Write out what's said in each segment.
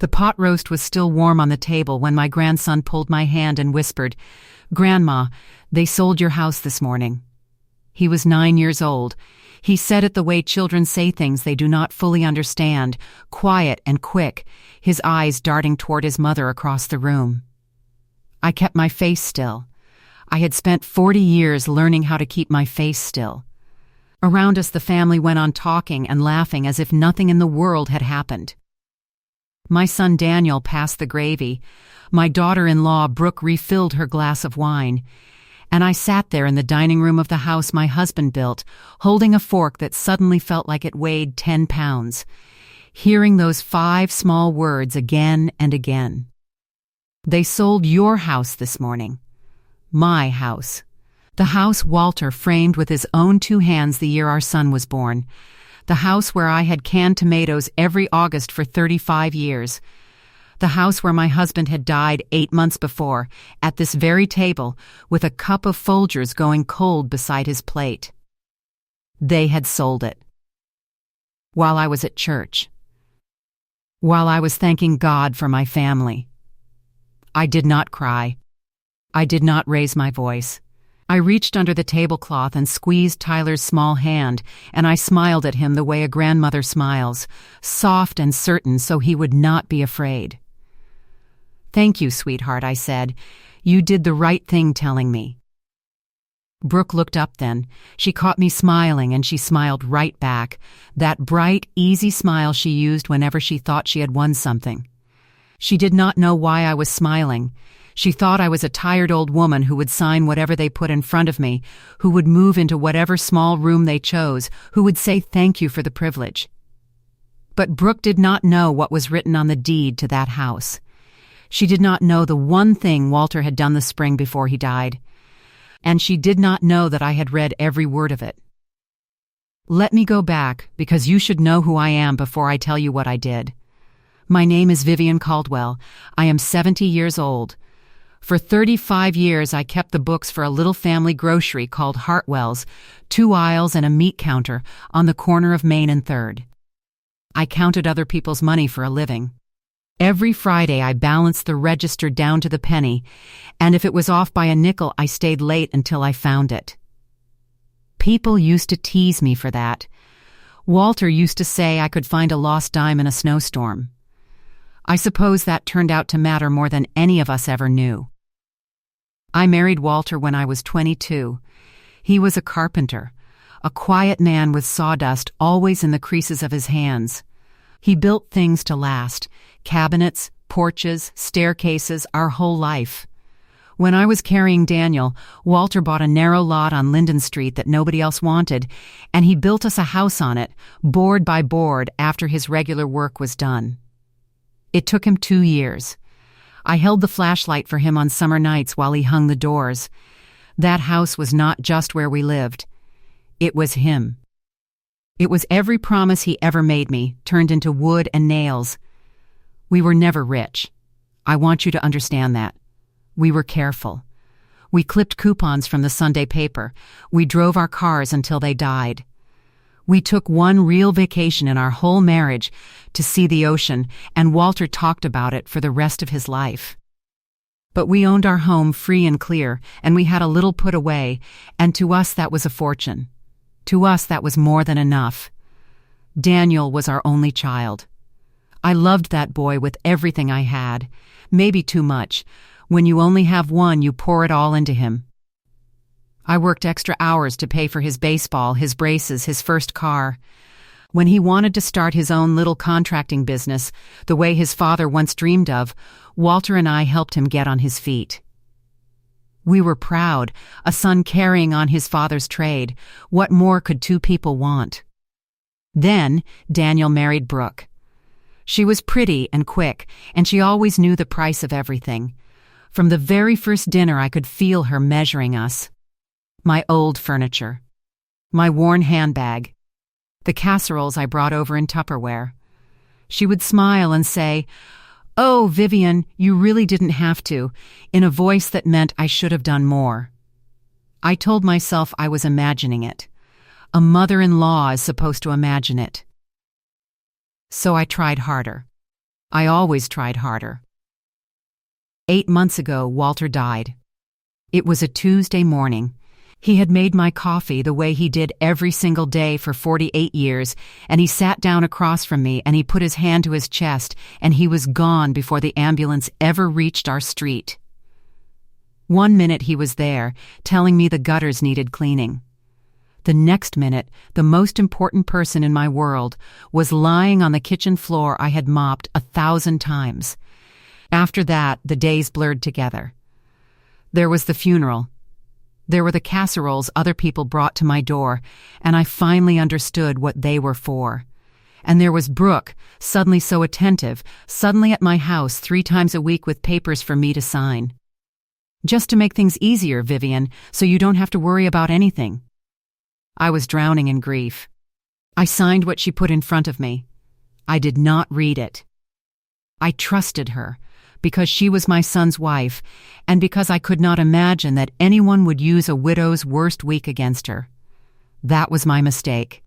The pot roast was still warm on the table when my grandson pulled my hand and whispered, "Grandma, they sold your house this morning." He was 9 years old. He said it the way children say things they do not fully understand, quiet and quick, his eyes darting toward his mother across the room. I kept my face still. I had spent 40 years learning how to keep my face still. Around us, the family went on talking and laughing as if nothing in the world had happened. My son Daniel passed the gravy. My daughter-in-law Brooke refilled her glass of wine. And I sat there in the dining room of the house my husband built, holding a fork that suddenly felt like it weighed 10 pounds, hearing those 5 small words again and again. They sold your house this morning. My house. The house Walter framed with his own 2 hands the year our son was born. The house where I had canned tomatoes every August for 35 years. The house where my husband had died 8 months before, at this very table, with a cup of Folgers going cold beside his plate. They had sold it. While I was at church. While I was thanking God for my family. I did not cry. I did not raise my voice. I reached under the tablecloth and squeezed Tyler's small hand, and I smiled at him the way a grandmother smiles, soft and certain so he would not be afraid. "Thank you, sweetheart," I said. "You did the right thing telling me." Brooke looked up then. She caught me smiling, and she smiled right back, that bright, easy smile she used whenever she thought she had won something. She did not know why I was smiling. She thought I was a tired old woman who would sign whatever they put in front of me, who would move into whatever small room they chose, who would say thank you for the privilege. But Brooke did not know what was written on the deed to that house. She did not know the one thing Walter had done the spring before he died. And she did not know that I had read every word of it. Let me go back, because you should know who I am before I tell you what I did. My name is Vivian Caldwell. I am 70 years old. For 35 years I kept the books for a little family grocery called Hartwell's, 2 aisles and a meat counter on the corner of Main and 3rd. I counted other people's money for a living. Every Friday I balanced the register down to the penny, and if it was off by a nickel I stayed late until I found it. People used to tease me for that. Walter used to say I could find a lost dime in a snowstorm. I suppose that turned out to matter more than any of us ever knew. I married Walter when I was 22. He was a carpenter, a quiet man with sawdust always in the creases of his hands. He built things to last, cabinets, porches, staircases, our whole life. When I was carrying Daniel, Walter bought a narrow lot on Linden Street that nobody else wanted, and he built us a house on it, board by board, after his regular work was done. It took him 2 years. I held the flashlight for him on summer nights while he hung the doors. That house was not just where we lived. It was him. It was every promise he ever made me, turned into wood and nails. We were never rich. I want you to understand that. We were careful. We clipped coupons from the Sunday paper. We drove our cars until they died. We took one real vacation in our whole marriage to see the ocean, and Walter talked about it for the rest of his life. But we owned our home free and clear, and we had a little put away, and to us that was a fortune. To us that was more than enough. Daniel was our only child. I loved that boy with everything I had, maybe too much. When you only have one, you pour it all into him. I worked extra hours to pay for his baseball, his braces, his first car. When he wanted to start his own little contracting business, the way his father once dreamed of, Walter and I helped him get on his feet. We were proud, a son carrying on his father's trade. What more could 2 people want? Then Daniel married Brooke. She was pretty and quick, and she always knew the price of everything. From the very first dinner I could feel her measuring us. My old furniture. My worn handbag. The casseroles I brought over in Tupperware. She would smile and say, "Oh, Vivian, you really didn't have to," in a voice that meant I should have done more. I told myself I was imagining it. A mother-in-law is supposed to imagine it. So I tried harder. I always tried harder. 8 months ago, Walter died. It was a Tuesday morning. He had made my coffee the way he did every single day for 48 years, and he sat down across from me and he put his hand to his chest, and he was gone before the ambulance ever reached our street. 1 minute he was there, telling me the gutters needed cleaning. The next minute, the most important person in my world was lying on the kitchen floor I had mopped 1,000 times. After that, the days blurred together. There was the funeral. There were the casseroles other people brought to my door, and I finally understood what they were for. And there was Brooke, suddenly so attentive, suddenly at my house 3 times a week with papers for me to sign. Just to make things easier, Vivian, so you don't have to worry about anything. I was drowning in grief. I signed what she put in front of me. I did not read it. I trusted her, because she was my son's wife, and because I could not imagine that anyone would use a widow's worst week against her. That was my mistake.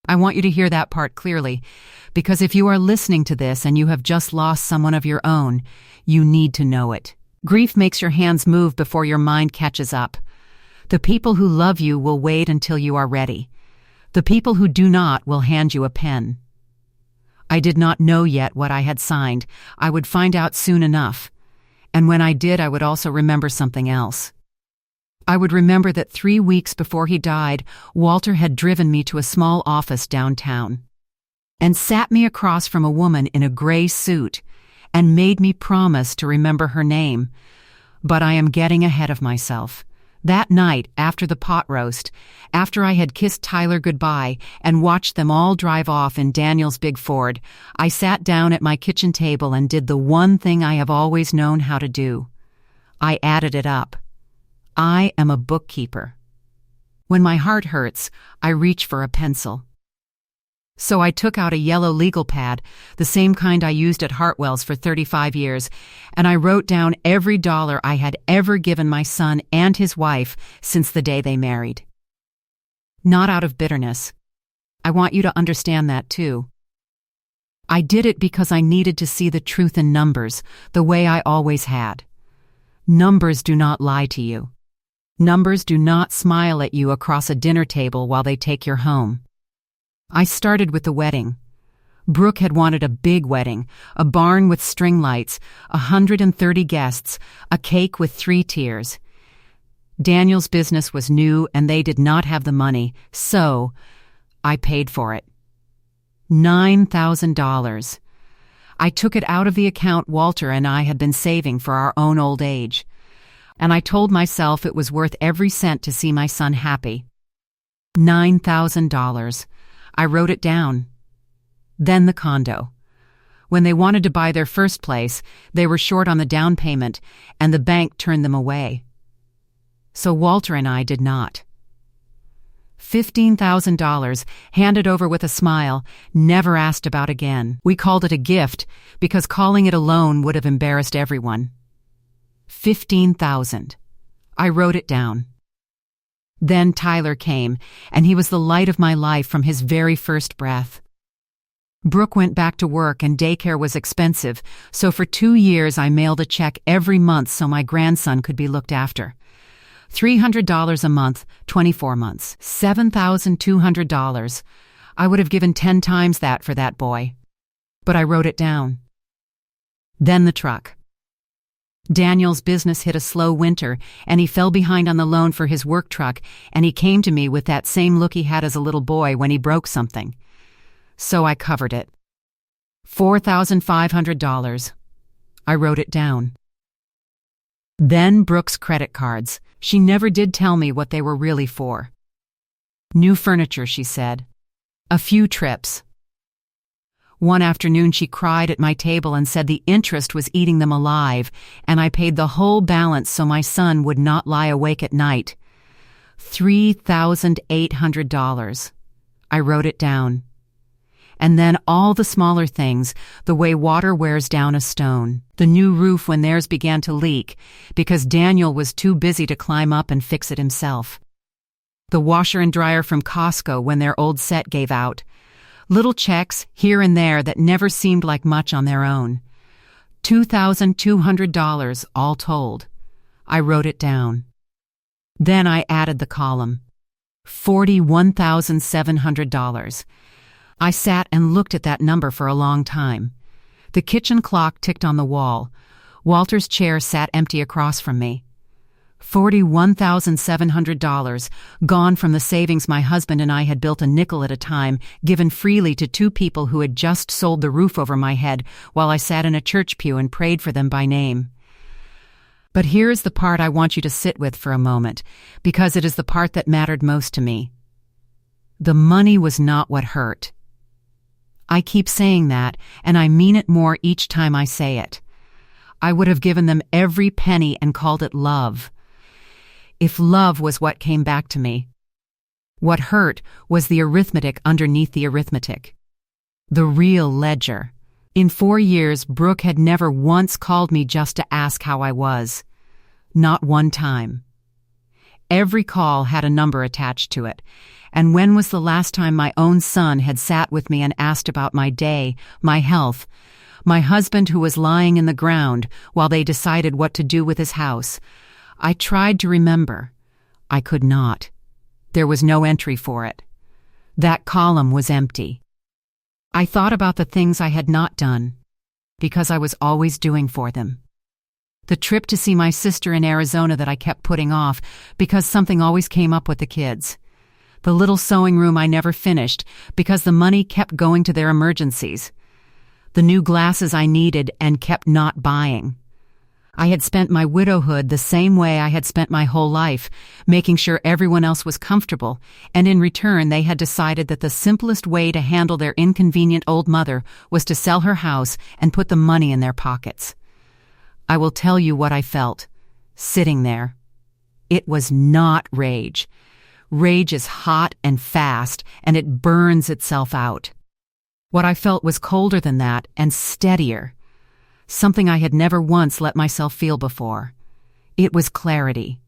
I want you to hear that part clearly, because if you are listening to this and you have just lost someone of your own, you need to know it. Grief makes your hands move before your mind catches up. The people who love you will wait until you are ready. The people who do not will hand you a pen. I did not know yet what I had signed. I would find out soon enough. And when I did, I would also remember something else. I would remember that 3 weeks before he died, Walter had driven me to a small office downtown and sat me across from a woman in a gray suit and made me promise to remember her name. But I am getting ahead of myself. That night, after the pot roast, after I had kissed Tyler goodbye and watched them all drive off in Daniel's big Ford, I sat down at my kitchen table and did the one thing I have always known how to do. I added it up. I am a bookkeeper. When my heart hurts, I reach for a pencil. So I took out a yellow legal pad, the same kind I used at Hartwell's for 35 years, and I wrote down every dollar I had ever given my son and his wife since the day they married. Not out of bitterness. I want you to understand that too. I did it because I needed to see the truth in numbers, the way I always had. Numbers do not lie to you. Numbers do not smile at you across a dinner table while they take you home. I started with the wedding. Brooke had wanted a big wedding, a barn with string lights, 130 guests, a cake with 3 tiers. Daniel's business was new and they did not have the money, so I paid for it. $9,000. I took it out of the account Walter and I had been saving for our own old age. And I told myself it was worth every cent to see my son happy. $9,000. I wrote it down. Then the condo. When they wanted to buy their first place, they were short on the down payment, and the bank turned them away. So Walter and I did not. $15,000, handed over with a smile, never asked about again. We called it a gift, because calling it a loan would have embarrassed everyone. $15,000. I wrote it down. Then Tyler came, and he was the light of my life from his very first breath. Brooke went back to work and daycare was expensive, so for 2 years I mailed a check every month so my grandson could be looked after. $300 a month, 24 months. $7,200. I would have given 10 times that for that boy. But I wrote it down. Then the truck. Daniel's business hit a slow winter, and he fell behind on the loan for his work truck, and he came to me with that same look he had as a little boy when he broke something. So I covered it. $4,500. I wrote it down. Then Brooke's credit cards. She never did tell me what they were really for. New furniture, she said. A few trips. One afternoon she cried at my table and said the interest was eating them alive, and I paid the whole balance so my son would not lie awake at night. $3,800. I wrote it down. And then all the smaller things, the way water wears down a stone, the new roof when theirs began to leak, because Daniel was too busy to climb up and fix it himself. The washer and dryer from Costco when their old set gave out. Little checks here and there that never seemed like much on their own. $2,200 all told. I wrote it down. Then I added the column. $41,700. I sat and looked at that number for a long time. The kitchen clock ticked on the wall. Walter's chair sat empty across from me. $41,700, gone from the savings my husband and I had built a nickel at a time, given freely to two people who had just sold the roof over my head while I sat in a church pew and prayed for them by name. But here is the part I want you to sit with for a moment, because it is the part that mattered most to me. The money was not what hurt. I keep saying that, and I mean it more each time I say it. I would have given them every penny and called it love. If love was what came back to me. What hurt was the arithmetic underneath the arithmetic. The real ledger. In 4 years, Brooke had never once called me just to ask how I was. Not one time. Every call had a number attached to it. And when was the last time my own son had sat with me and asked about my day, my health, my husband who was lying in the ground while they decided what to do with his house? I tried to remember. I could not. There was no entry for it. That column was empty. I thought about the things I had not done, because I was always doing for them. The trip to see my sister in Arizona that I kept putting off because something always came up with the kids. The little sewing room I never finished because the money kept going to their emergencies. The new glasses I needed and kept not buying. I had spent my widowhood the same way I had spent my whole life, making sure everyone else was comfortable, and in return they had decided that the simplest way to handle their inconvenient old mother was to sell her house and put the money in their pockets. I will tell you what I felt, sitting there. It was not rage. Rage is hot and fast, and it burns itself out. What I felt was colder than that and steadier. Something I had never once let myself feel before. It was clarity.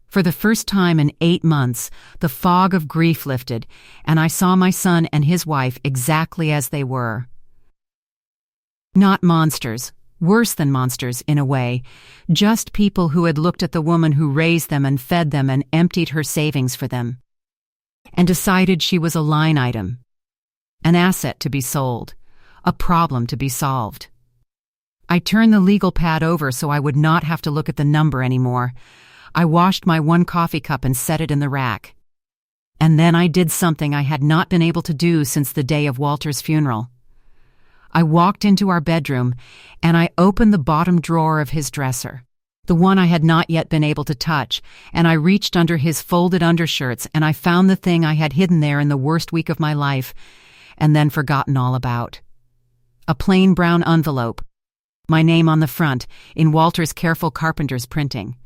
For the first time in 8 months, the fog of grief lifted, and I saw my son and his wife exactly as they were. Not monsters, worse than monsters in a way, just people who had looked at the woman who raised them and fed them and emptied her savings for them, and decided she was a line item, an asset to be sold, a problem to be solved. I turned the legal pad over so I would not have to look at the number anymore. I washed my 1 coffee cup and set it in the rack. And then I did something I had not been able to do since the day of Walter's funeral. I walked into our bedroom, and I opened the bottom drawer of his dresser, the one I had not yet been able to touch, and I reached under his folded undershirts, and I found the thing I had hidden there in the worst week of my life, and then forgotten all about. A plain brown envelope, my name on the front, in Walter's careful carpenter's printing.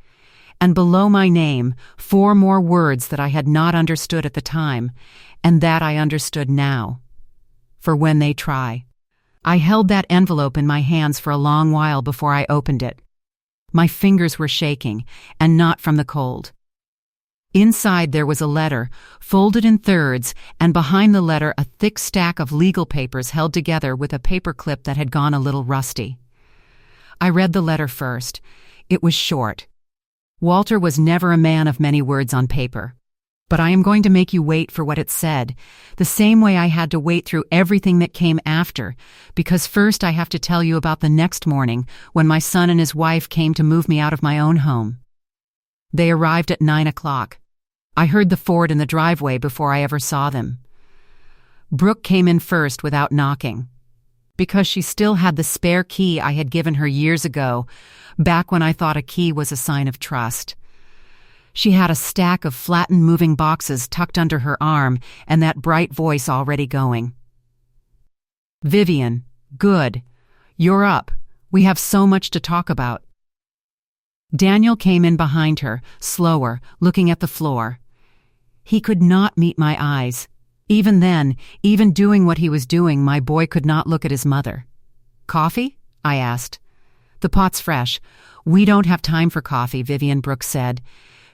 And below my name, 4 more words that I had not understood at the time, and that I understood now. For when they try. I held that envelope in my hands for a long while before I opened it. My fingers were shaking, and not from the cold. Inside there was a letter, folded in thirds, and behind the letter a thick stack of legal papers held together with a paper clip that had gone a little rusty. I read the letter first. It was short. Walter was never a man of many words on paper. But I am going to make you wait for what it said, the same way I had to wait through everything that came after, because first I have to tell you about the next morning when my son and his wife came to move me out of my own home. They arrived at 9 o'clock. I heard the Ford in the driveway before I ever saw them. Brooke came in first without knocking, because she still had the spare key I had given her years ago, back when I thought a key was a sign of trust. She had a stack of flattened moving boxes tucked under her arm and that bright voice already going. "Vivian, good. You're up. We have so much to talk about." Daniel came in behind her, slower, looking at the floor. He could not meet my eyes. Even then, even doing what he was doing, my boy could not look at his mother. "Coffee?" I asked. "The pot's fresh. We don't have time for coffee," Vivian Brooks said.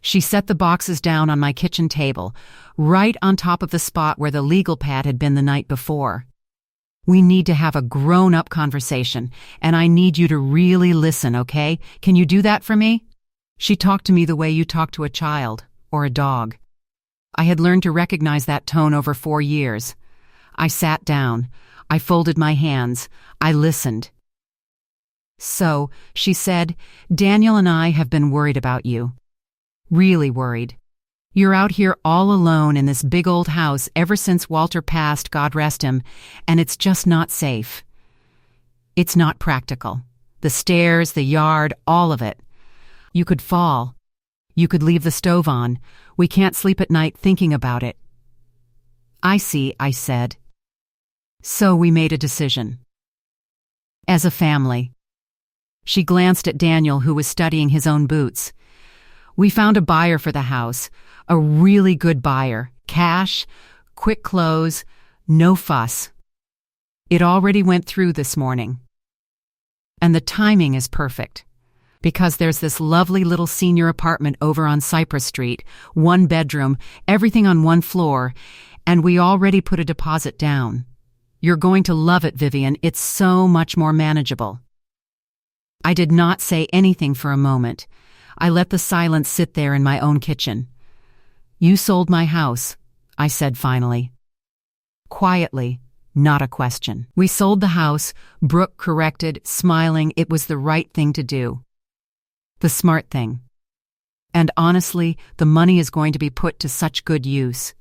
She set the boxes down on my kitchen table, right on top of the spot where the legal pad had been the night before. "We need to have a grown-up conversation, and I need you to really listen, okay? Can you do that for me?" She talked to me the way you talk to a child or a dog. I had learned to recognize that tone over 4 years. I sat down. I folded my hands. I listened. "So," she said, "Daniel and I have been worried about you. Really worried. You're out here all alone in this big old house ever since Walter passed, God rest him, and it's just not safe. It's not practical. The stairs, the yard, all of it. You could fall. You could leave the stove on. We can't sleep at night thinking about it." "I see," I said. "So we made a decision. As a family." She glanced at Daniel, who was studying his own boots. "We found a buyer for the house, a really good buyer. Cash, quick close, no fuss. It already went through this morning. And the timing is perfect, because there's this lovely little senior apartment over on Cypress Street, 1 bedroom, everything on 1 floor, and we already put a deposit down. You're going to love it, Vivian. It's so much more manageable." I did not say anything for a moment. I let the silence sit there in my own kitchen. "You sold my house," I said finally. Quietly, not a question. "We sold the house," Brooke corrected, smiling. "It was the right thing to do. The smart thing. And honestly, the money is going to be put to such good use.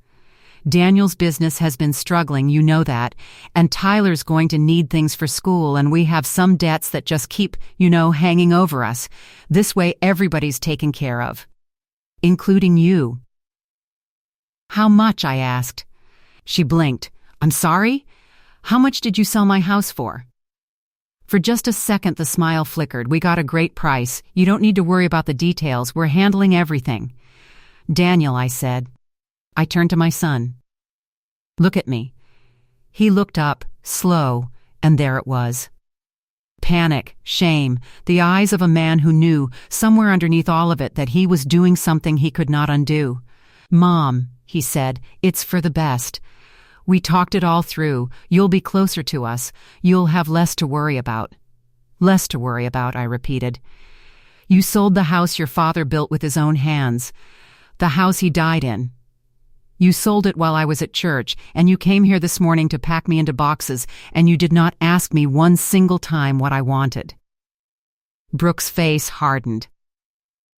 Daniel's business has been struggling, you know that, and Tyler's going to need things for school, and we have some debts that just keep, hanging over us. This way everybody's taken care of. Including you." "How much?" I asked. She blinked. "I'm sorry? How much did you sell my house for?" For just a second the smile flickered. "We got a great price. You don't need to worry about the details. We're handling everything." "Daniel," I said. I turned to my son. "Look at me." He looked up, slow, and there it was. Panic, shame, the eyes of a man who knew, somewhere underneath all of it, that he was doing something he could not undo. "Mom," he said, "it's for the best. We talked it all through. You'll be closer to us. You'll have less to worry about." "Less to worry about," I repeated. "You sold the house your father built with his own hands. The house he died in. You sold it while I was at church, and you came here this morning to pack me into boxes, and you did not ask me one single time what I wanted." Brooke's face hardened.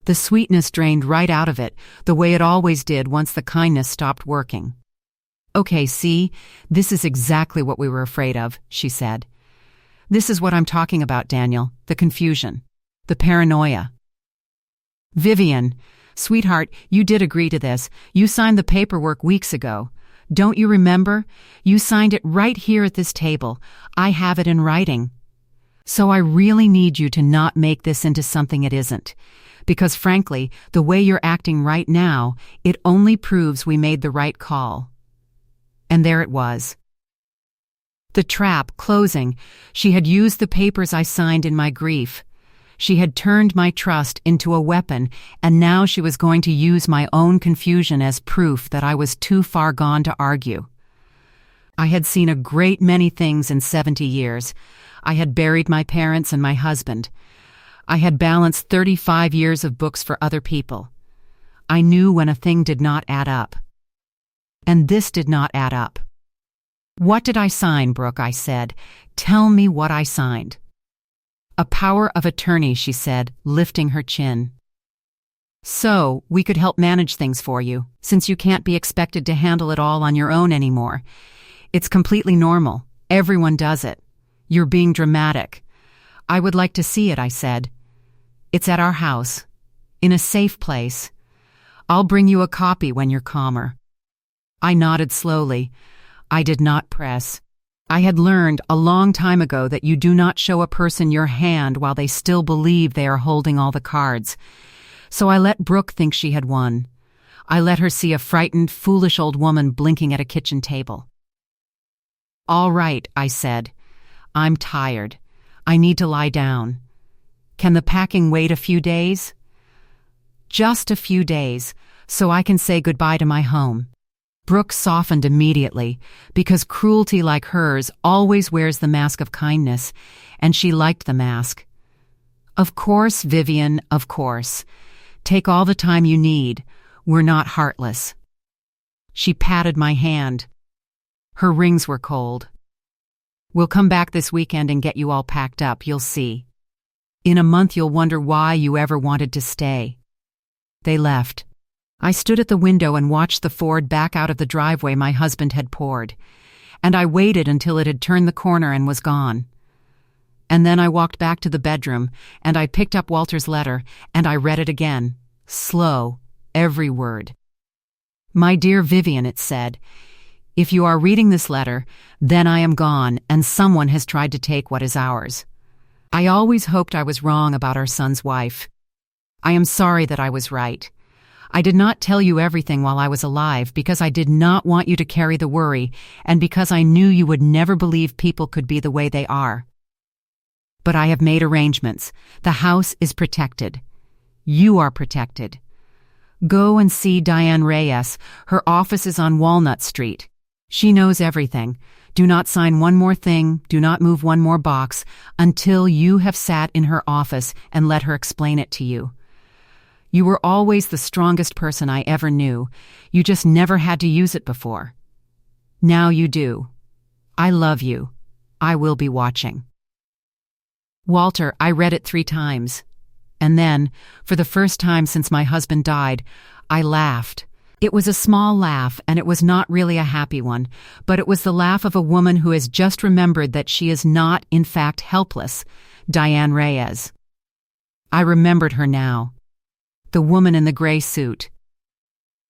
The sweetness drained right out of it, the way it always did once the kindness stopped working. "Okay, see, this is exactly what we were afraid of," she said. "This is what I'm talking about, Daniel, the confusion, the paranoia." "Vivian, sweetheart, you did agree to this. You signed the paperwork weeks ago. Don't you remember? You signed it right here at this table. I have it in writing. So I really need you to not make this into something it isn't. Because frankly, the way you're acting right now, it only proves we made the right call." And there it was. The trap, closing. She had used the papers I signed in my grief. She had turned my trust into a weapon, and now she was going to use my own confusion as proof that I was too far gone to argue. I had seen a great many things in 70 years. I had buried my parents and my husband. I had balanced 35 years of books for other people. I knew when a thing did not add up. And this did not add up. "What did I sign, Brooke?" I said. "Tell me what I signed." "A power of attorney," she said, lifting her chin. "So, we could help manage things for you, since you can't be expected to handle it all on your own anymore. It's completely normal. Everyone does it. You're being dramatic." "I would like to see it," I said. "It's at our house, in a safe place. I'll bring you a copy when you're calmer." I nodded slowly. I did not press. I had learned a long time ago that you do not show a person your hand while they still believe they are holding all the cards. So I let Brooke think she had won. I let her see a frightened, foolish old woman blinking at a kitchen table. "All right," I said. "I'm tired. I need to lie down. Can the packing wait a few days?" Just a few days, so I can say goodbye to my home." Brooke softened immediately, because cruelty like hers always wears the mask of kindness, and she liked the mask. "Of course, Vivian, of course. Take all the time you need. We're not heartless." She patted my hand. Her rings were cold. "We'll come back this weekend and get you all packed up, you'll see. In a month you'll wonder why you ever wanted to stay." They left. I stood at the window and watched the Ford back out of the driveway my husband had poured, and I waited until it had turned the corner and was gone. And then I walked back to the bedroom, and I picked up Walter's letter, and I read it again, slow, every word. "My dear Vivian," it said, "if you are reading this letter, then I am gone, and someone has tried to take what is ours. I always hoped I was wrong about our son's wife. I am sorry that I was right. I did not tell you everything while I was alive because I did not want you to carry the worry and because I knew you would never believe people could be the way they are. But I have made arrangements. The house is protected. You are protected. Go and see Diane Reyes. Her office is on Walnut Street. She knows everything. Do not sign one more thing, do not move one more box, until you have sat in her office and let her explain it to you. You were always the strongest person I ever knew. You just never had to use it before. Now you do. I love you. I will be watching." Walter, I read it 3 times. And then, for the first time since my husband died, I laughed. It was a small laugh, and it was not really a happy one, but it was the laugh of a woman who has just remembered that she is not, in fact, helpless, Diane Reyes. I remembered her now. The woman in the gray suit.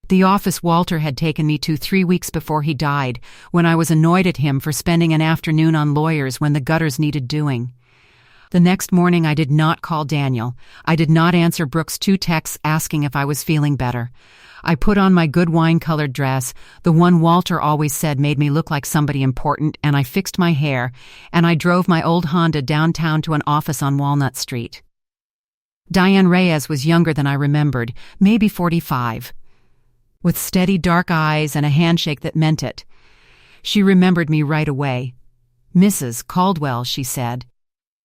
The office Walter had taken me to 3 weeks before he died, when I was annoyed at him for spending an afternoon on lawyers when the gutters needed doing. The next morning I did not call Daniel. I did not answer Brooke's 2 texts asking if I was feeling better. I put on my good wine-colored dress, the one Walter always said made me look like somebody important, and I fixed my hair, and I drove my old Honda downtown to an office on Walnut Street. Diane Reyes was younger than I remembered, maybe 45. With steady dark eyes and a handshake that meant it. She remembered me right away. "Mrs. Caldwell," she said.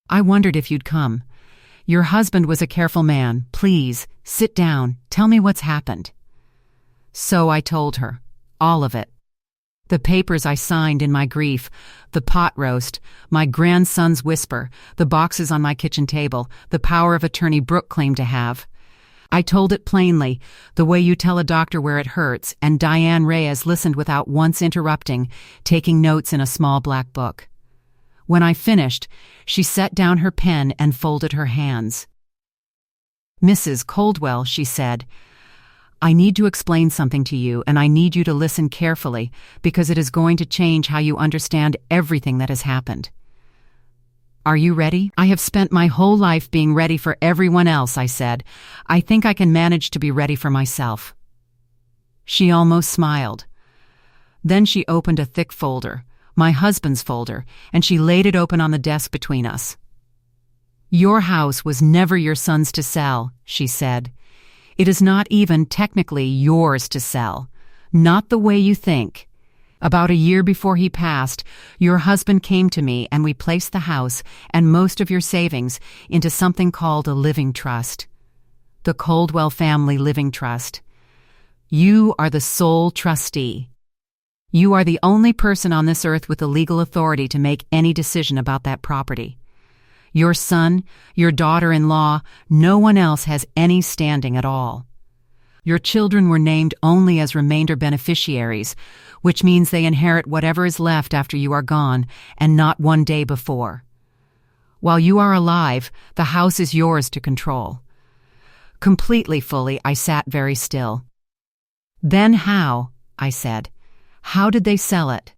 "I wondered if you'd come. Your husband was a careful man. Please, sit down. Tell me what's happened." So I told her. All of it. The papers I signed in my grief, the pot roast, my grandson's whisper, the boxes on my kitchen table, the power of attorney Brooke claimed to have. I told it plainly, the way you tell a doctor where it hurts, and Diane Reyes listened without once interrupting, taking notes in a small black book. When I finished, she set down her pen and folded her hands. "Mrs. Caldwell," she said, "I need to explain something to you, and I need you to listen carefully, because it is going to change how you understand everything that has happened." "Are you ready?" "I have spent my whole life being ready for everyone else," I said. "I think I can manage to be ready for myself." She almost smiled. Then she opened a thick folder, my husband's folder, and she laid it open on the desk between us. "Your house was never your son's to sell," she said. "It is not even technically yours to sell. Not the way you think. About a year before he passed, your husband came to me and we placed the house and most of your savings into something called a living trust. The Caldwell Family Living Trust. You are the sole trustee. You are the only person on this earth with the legal authority to make any decision about that property. Your son, your daughter-in-law, no one else has any standing at all. Your children were named only as remainder beneficiaries, which means they inherit whatever is left after you are gone and not one day before. While you are alive, the house is yours to control." Completely fully, I sat very still. "Then how?" I said. "How did they sell it?"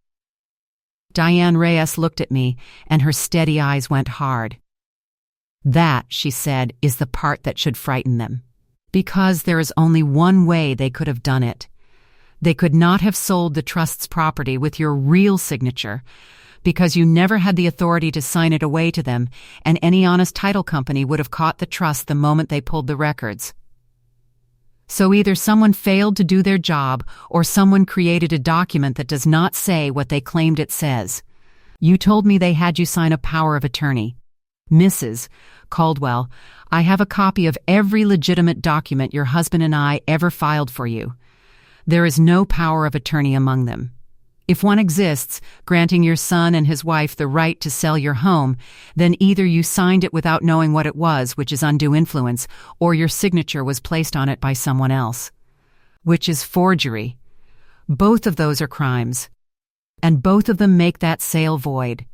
Diane Reyes looked at me, and her steady eyes went hard. "That," she said, "is the part that should frighten them. Because there is only one way they could have done it. They could not have sold the trust's property with your real signature, because you never had the authority to sign it away to them, and any honest title company would have caught the trust the moment they pulled the records." So either someone failed to do their job or someone created a document that does not say what they claimed it says. You told me they had you sign a power of attorney. Mrs. Caldwell, I have a copy of every legitimate document your husband and I ever filed for you. There is no power of attorney among them. If one exists, granting your son and his wife the right to sell your home, then either you signed it without knowing what it was, which is undue influence, or your signature was placed on it by someone else, which is forgery. Both of those are crimes, and both of them make that sale void.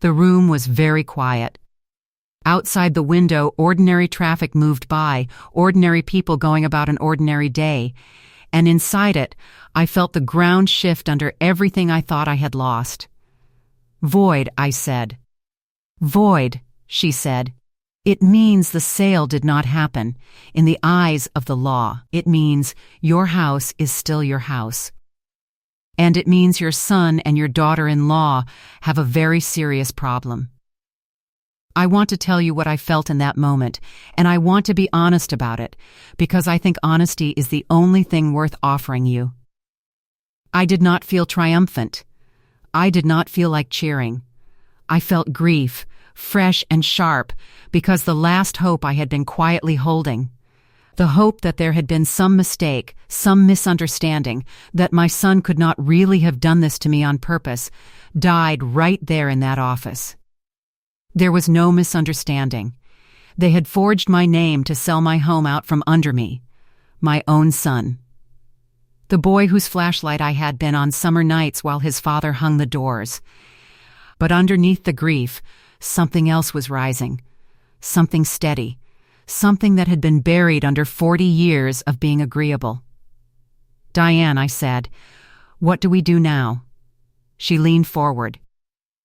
The room was very quiet. Outside the window, ordinary traffic moved by, ordinary people going about an ordinary day, and inside it, I felt the ground shift under everything I thought I had lost. Void, I said. Void, she said. It means the sale did not happen. In the eyes of the law, it means your house is still your house. And it means your son and your daughter-in-law have a very serious problem. I want to tell you what I felt in that moment, and I want to be honest about it, because I think honesty is the only thing worth offering you. I did not feel triumphant. I did not feel like cheering. I felt grief, fresh and sharp, because the last hope I had been quietly holding, the hope that there had been some mistake, some misunderstanding, that my son could not really have done this to me on purpose, died right there in that office. There was no misunderstanding. They had forged my name to sell my home out from under me, my own son. The boy whose flashlight I had been on summer nights while his father hung the doors. But underneath the grief, something else was rising, something steady, something that had been buried under 40 years of being agreeable. Diane, I said, what do we do now? She leaned forward.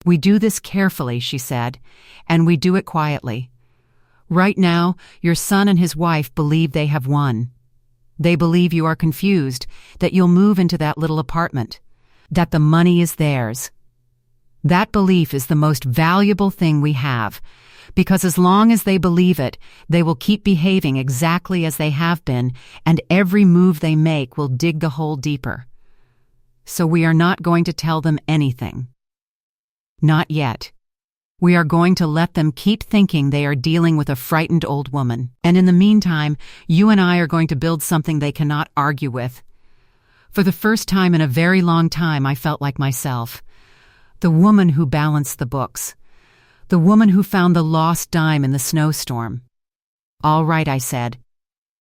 We do this carefully, she said, and we do it quietly. Right now, your son and his wife believe they have won. They believe you are confused, that you'll move into that little apartment, that the money is theirs. That belief is the most valuable thing we have, because as long as they believe it, they will keep behaving exactly as they have been, and every move they make will dig the hole deeper. So we are not going to tell them anything. Not yet. We are going to let them keep thinking they are dealing with a frightened old woman. And in the meantime, you and I are going to build something they cannot argue with. For the first time in a very long time, I felt like myself. The woman who balanced the books. The woman who found the lost dime in the snowstorm. All right, I said.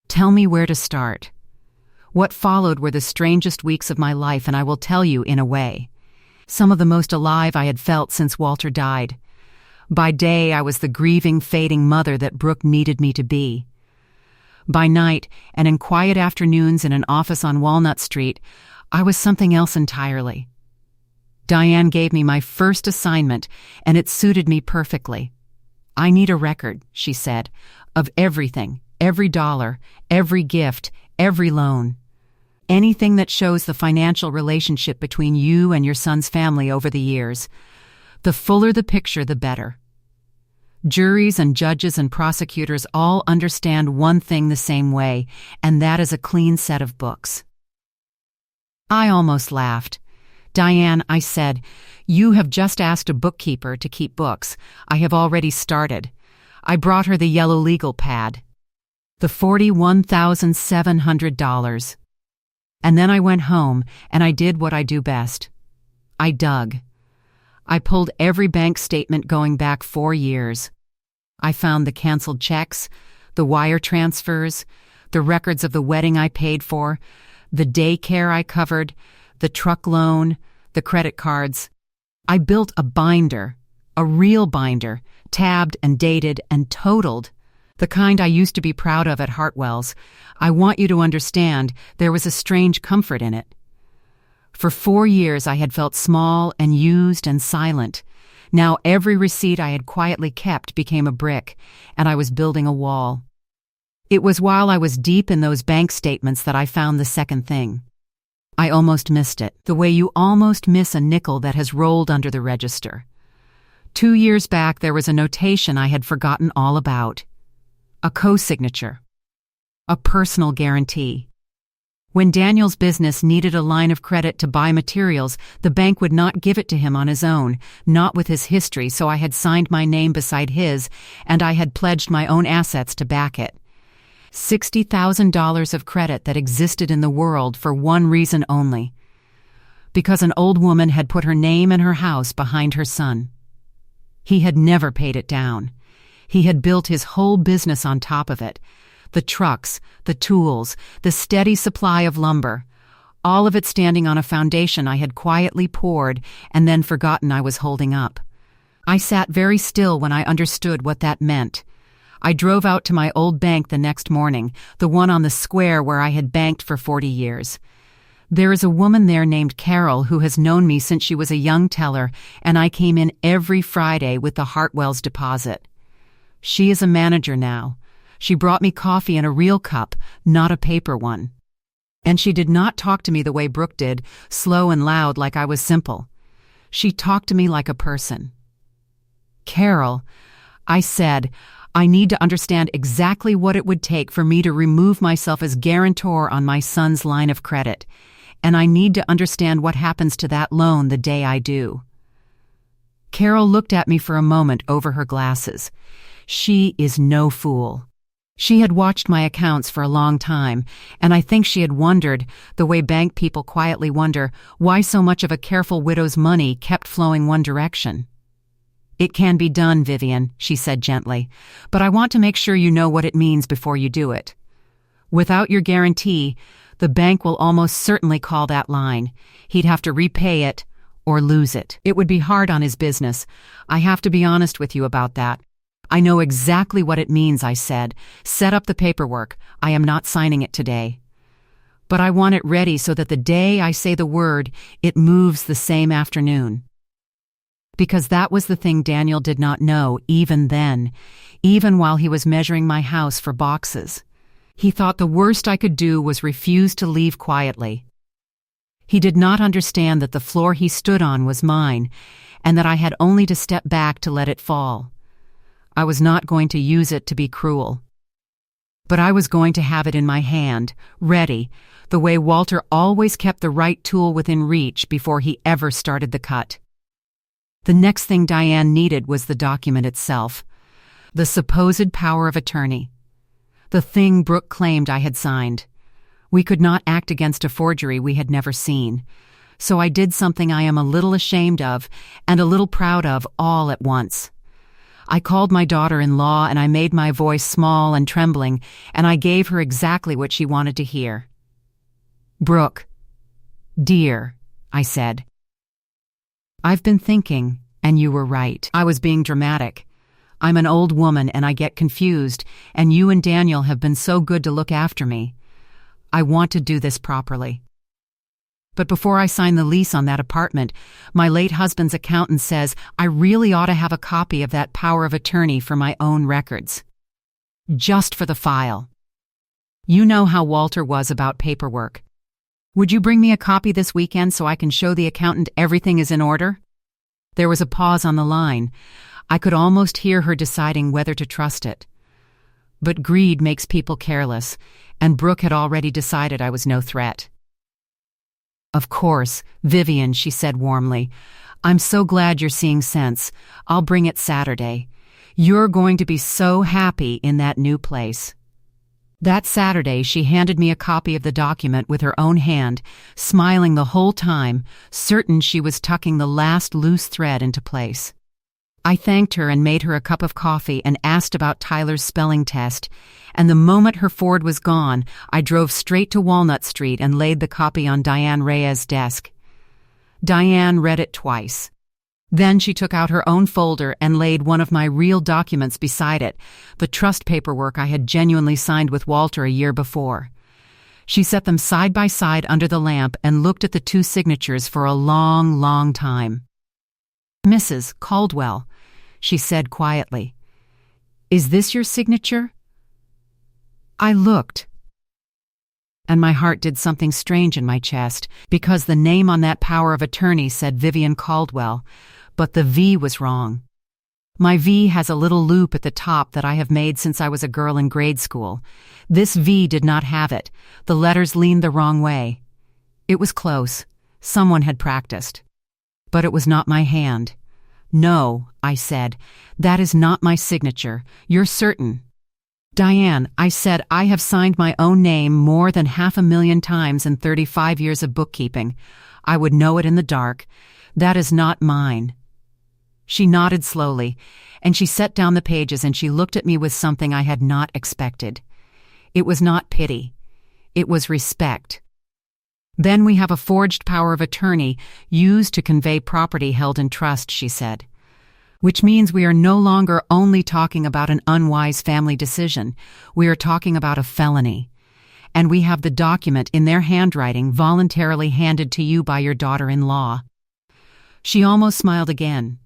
Tell me where to start. What followed were the strangest weeks of my life, and I will tell you in a way. Some of the most alive I had felt since Walter died. By day, I was the grieving, fading mother that Brooke needed me to be. By night, and in quiet afternoons in an office on Walnut Street, I was something else entirely. Diane gave me my first assignment, and it suited me perfectly. I need a record, she said, of everything, every dollar, every gift, every loan. Anything that shows the financial relationship between you and your son's family over the years. The fuller the picture, the better. Juries and judges and prosecutors all understand one thing the same way, and that is a clean set of books. I almost laughed. Diane, I said, you have just asked a bookkeeper to keep books. I have already started. I brought her the yellow legal pad. The $41,700. And then I went home, and I did what I do best. I dug. I pulled every bank statement going back 4 years. I found the canceled checks, the wire transfers, the records of the wedding I paid for, the daycare I covered, the truck loan, the credit cards. I built a binder, a real binder, tabbed and dated and totaled. The kind I used to be proud of at Hartwell's. I want you to understand there was a strange comfort in it. For 4 years I had felt small and used and silent. Now every receipt I had quietly kept became a brick, and I was building a wall. It was while I was deep in those bank statements that I found the second thing. I almost missed it, the way you almost miss a nickel that has rolled under the register. 2 years back there was a notation I had forgotten all about. A co-signature. A personal guarantee. When Daniel's business needed a line of credit to buy materials, the bank would not give it to him on his own, not with his history, so I had signed my name beside his, and I had pledged my own assets to back it. $60,000 of credit that existed in the world for one reason only. Because an old woman had put her name and her house behind her son. He had never paid it down. He had built his whole business on top of it. The trucks, the tools, the steady supply of lumber, all of it standing on a foundation I had quietly poured and then forgotten I was holding up. I sat very still when I understood what that meant. I drove out to my old bank the next morning, the one on the square where I had banked for 40 years. There is a woman there named Carol who has known me since she was a young teller, and I came in every Friday with the Hartwell's deposit. She is a manager now. She brought me coffee in a real cup, not a paper one. And she did not talk to me the way Brooke did, slow and loud like I was simple. She talked to me like a person. "Carol," I said, "I need to understand exactly what it would take for me to remove myself as guarantor on my son's line of credit, and I need to understand what happens to that loan the day I do." Carol looked at me for a moment over her glasses. She is no fool. She had watched my accounts for a long time, and I think she had wondered, the way bank people quietly wonder, why so much of a careful widow's money kept flowing one direction. "It can be done, Vivian," she said gently, "but I want to make sure you know what it means before you do it. Without your guarantee, the bank will almost certainly call that line. He'd have to repay it or lose it. It would be hard on his business. I have to be honest with you about that." "I know exactly what it means," I said. "Set up the paperwork. I am not signing it today. But I want it ready so that the day I say the word, it moves the same afternoon." Because that was the thing Daniel did not know even then, even while he was measuring my house for boxes. He thought the worst I could do was refuse to leave quietly. He did not understand that the floor he stood on was mine, and that I had only to step back to let it fall. I was not going to use it to be cruel. But I was going to have it in my hand, ready, the way Walter always kept the right tool within reach before he ever started the cut. The next thing Diane needed was the document itself, the supposed power of attorney, the thing Brooke claimed I had signed. We could not act against a forgery we had never seen, so I did something I am a little ashamed of and a little proud of all at once. I called my daughter-in-law and I made my voice small and trembling, and I gave her exactly what she wanted to hear. "Brooke, dear," I said. "I've been thinking, and you were right. I was being dramatic. I'm an old woman and I get confused, and you and Daniel have been so good to look after me. I want to do this properly. But before I sign the lease on that apartment, my late husband's accountant says I really ought to have a copy of that power of attorney for my own records. Just for the file. You know how Walter was about paperwork. Would you bring me a copy this weekend so I can show the accountant everything is in order?" There was a pause on the line. I could almost hear her deciding whether to trust it. But greed makes people careless, and Brooke had already decided I was no threat. "Of course, Vivian," she said warmly. "I'm so glad you're seeing sense. I'll bring it Saturday. You're going to be so happy in that new place." That Saturday, she handed me a copy of the document with her own hand, smiling the whole time, certain she was tucking the last loose thread into place. I thanked her and made her a cup of coffee and asked about Tyler's spelling test, and the moment her Ford was gone, I drove straight to Walnut Street and laid the copy on Diane Reyes' desk. Diane read it twice. Then she took out her own folder and laid one of my real documents beside it, the trust paperwork I had genuinely signed with Walter a year before. She set them side by side under the lamp and looked at the two signatures for a long, long time. "Mrs. Caldwell," she said quietly. "Is this your signature?" I looked, and my heart did something strange in my chest, because the name on that power of attorney said Vivian Caldwell, but the V was wrong. My V has a little loop at the top that I have made since I was a girl in grade school. This V did not have it. The letters leaned the wrong way. It was close. Someone had practiced. But it was not my hand. "No," I said. "That is not my signature. You're certain?" "Diane," I said, "I have signed my own name more than 500,000 times in 35 years of bookkeeping. I would know it in the dark. That is not mine." She nodded slowly, and she set down the pages and she looked at me with something I had not expected. It was not pity. It was respect. "Then we have a forged power of attorney used to convey property held in trust," she said. "Which means we are no longer only talking about an unwise family decision. We are talking about a felony. And we have the document in their handwriting voluntarily handed to you by your daughter-in-law." She almost smiled again.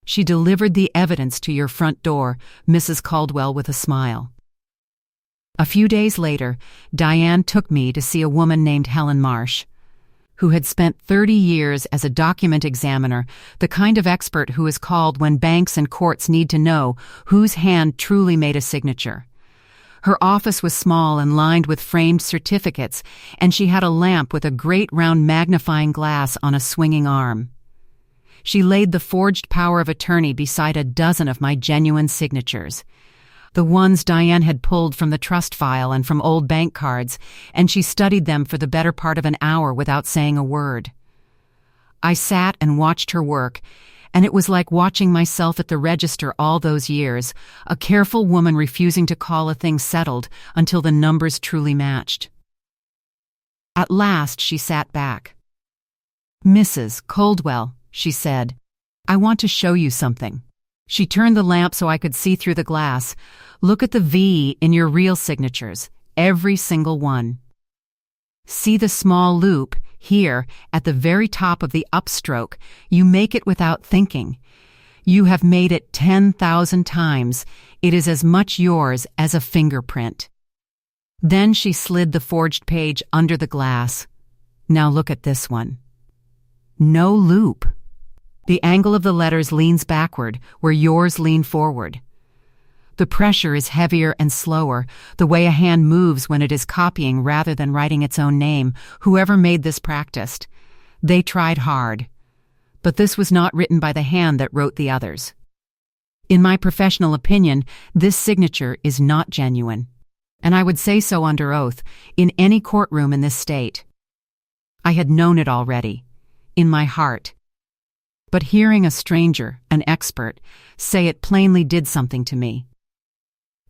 "She delivered the evidence to your front door," Mrs. Caldwell with a smile. A few days later, Diane took me to see a woman named Helen Marsh, who had spent 30 years as a document examiner, the kind of expert who is called when banks and courts need to know whose hand truly made a signature. Her office was small and lined with framed certificates, and she had a lamp with a great round magnifying glass on a swinging arm. She laid the forged power of attorney beside a dozen of my genuine signatures, the ones Diane had pulled from the trust file and from old bank cards, and she studied them for the better part of an hour without saying a word. I sat and watched her work, and it was like watching myself at the register all those years, a careful woman refusing to call a thing settled until the numbers truly matched. At last she sat back. "Mrs. Caldwell," she said, "I want to show you something." She turned the lamp so I could see through the glass. "Look at the V in your real signatures, every single one. See the small loop here at the very top of the upstroke? You make it without thinking. You have made it 10,000 times. It is as much yours as a fingerprint." Then she slid the forged page under the glass. "Now look at this one. No loop. The angle of the letters leans backward, where yours lean forward. The pressure is heavier and slower, the way a hand moves when it is copying rather than writing its own name. Whoever made this practiced. They tried hard. But this was not written by the hand that wrote the others. In my professional opinion, this signature is not genuine. And I would say so under oath, in any courtroom in this state. I had known it already, in my heart. But hearing a stranger, an expert, say it plainly did something to me.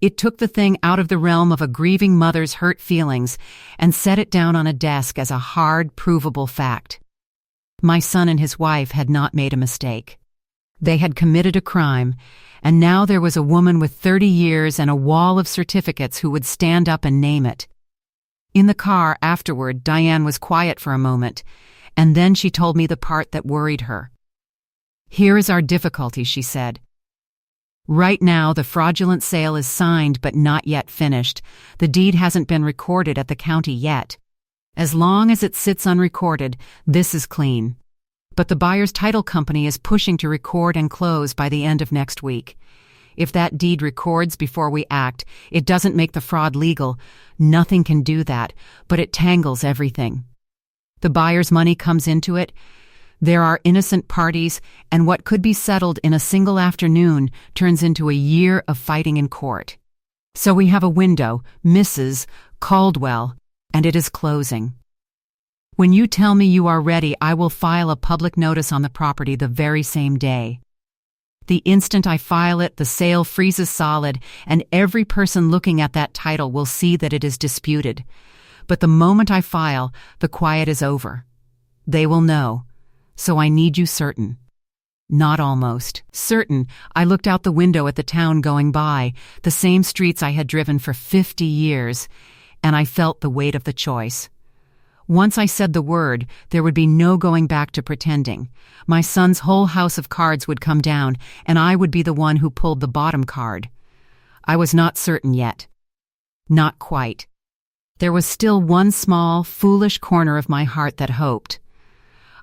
It took the thing out of the realm of a grieving mother's hurt feelings and set it down on a desk as a hard, provable fact. My son and his wife had not made a mistake. They had committed a crime, and now there was a woman with 30 years and a wall of certificates who would stand up and name it. In the car afterward, Diane was quiet for a moment, and then she told me the part that worried her. "Here is our difficulty," she said. "Right now, the fraudulent sale is signed but not yet finished. The deed hasn't been recorded at the county yet. As long as it sits unrecorded, this is clean. But the buyer's title company is pushing to record and close by the end of next week. If that deed records before we act, it doesn't make the fraud legal. Nothing can do that, but it tangles everything. The buyer's money comes into it. There are innocent parties, and what could be settled in a single afternoon turns into a year of fighting in court. So we have a window, Mrs. Caldwell, and it is closing. When you tell me you are ready, I will file a public notice on the property the very same day. The instant I file it, the sale freezes solid, and every person looking at that title will see that it is disputed. But the moment I file, the quiet is over. They will know. So I need you certain." Not almost. Certain. I looked out the window at the town going by, the same streets I had driven for 50 years, and I felt the weight of the choice. Once I said the word, there would be no going back to pretending. My son's whole house of cards would come down, and I would be the one who pulled the bottom card. I was not certain yet. Not quite. There was still one small, foolish corner of my heart that hoped.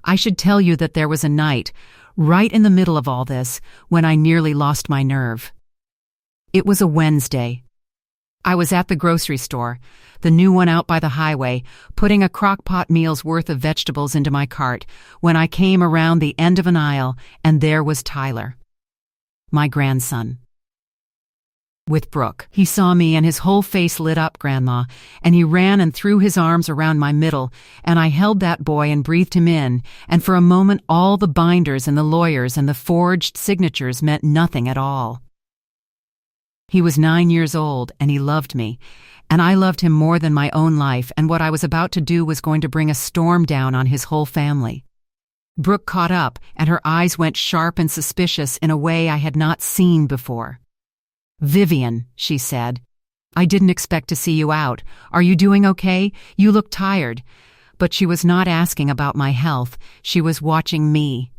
I should tell you that there was a night, right in the middle of all this, when I nearly lost my nerve. It was a Wednesday. I was at the grocery store, the new one out by the highway, putting a crock-pot meal's worth of vegetables into my cart, when I came around the end of an aisle, and there was Tyler, my grandson, with Brooke. He saw me and his whole face lit up, Grandma, and he ran and threw his arms around my middle, and I held that boy and breathed him in, and for a moment all the binders and the lawyers and the forged signatures meant nothing at all. He was 9 years old, and he loved me, and I loved him more than my own life, and what I was about to do was going to bring a storm down on his whole family. Brooke caught up, and her eyes went sharp and suspicious in a way I had not seen before. "Vivian," she said, "I didn't expect to see you out. Are you doing okay? You look tired." But she was not asking about my health. She was watching me.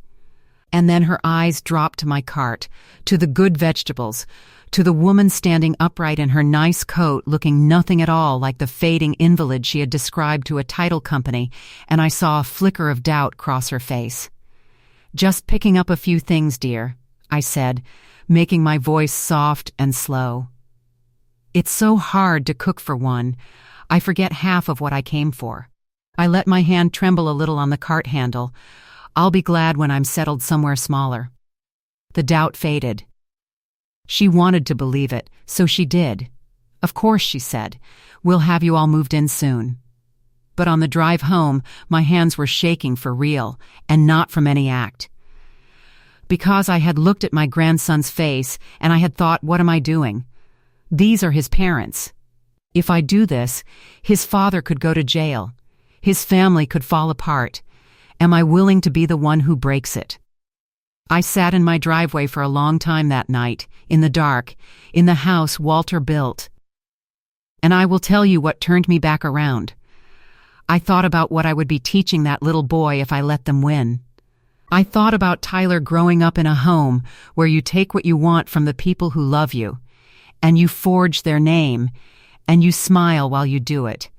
And then her eyes dropped to my cart, to the good vegetables, to the woman standing upright in her nice coat, looking nothing at all like the fading invalid she had described to a title company, and I saw a flicker of doubt cross her face. "Just picking up a few things, dear," I said, making my voice soft and slow. "It's so hard to cook for one. I forget half of what I came for." I let my hand tremble a little on the cart handle. "I'll be glad when I'm settled somewhere smaller." The doubt faded. She wanted to believe it, so she did. "Of course," she said. "We'll have you all moved in soon." But on the drive home, my hands were shaking for real, and not from any act. Because I had looked at my grandson's face, and I had thought, what am I doing? These are his parents. If I do this, his father could go to jail. His family could fall apart. Am I willing to be the one who breaks it? I sat in my driveway for a long time that night, in the dark, in the house Walter built. And I will tell you what turned me back around. I thought about what I would be teaching that little boy if I let them win. I thought about Tyler growing up in a home where you take what you want from the people who love you, and you forge their name, and you smile while you do it,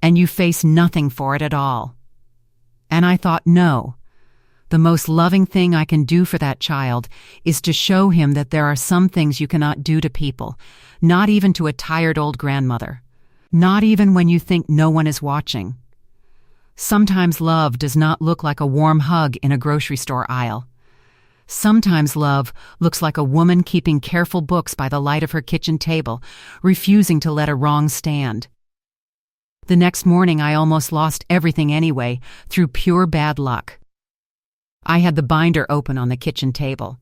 and you face nothing for it at all. And I thought, no. The most loving thing I can do for that child is to show him that there are some things you cannot do to people, not even to a tired old grandmother, not even when you think no one is watching. Sometimes love does not look like a warm hug in a grocery store aisle. Sometimes love looks like a woman keeping careful books by the light of her kitchen table, refusing to let a wrong stand. The next morning I almost lost everything anyway, through pure bad luck. I had the binder open on the kitchen table.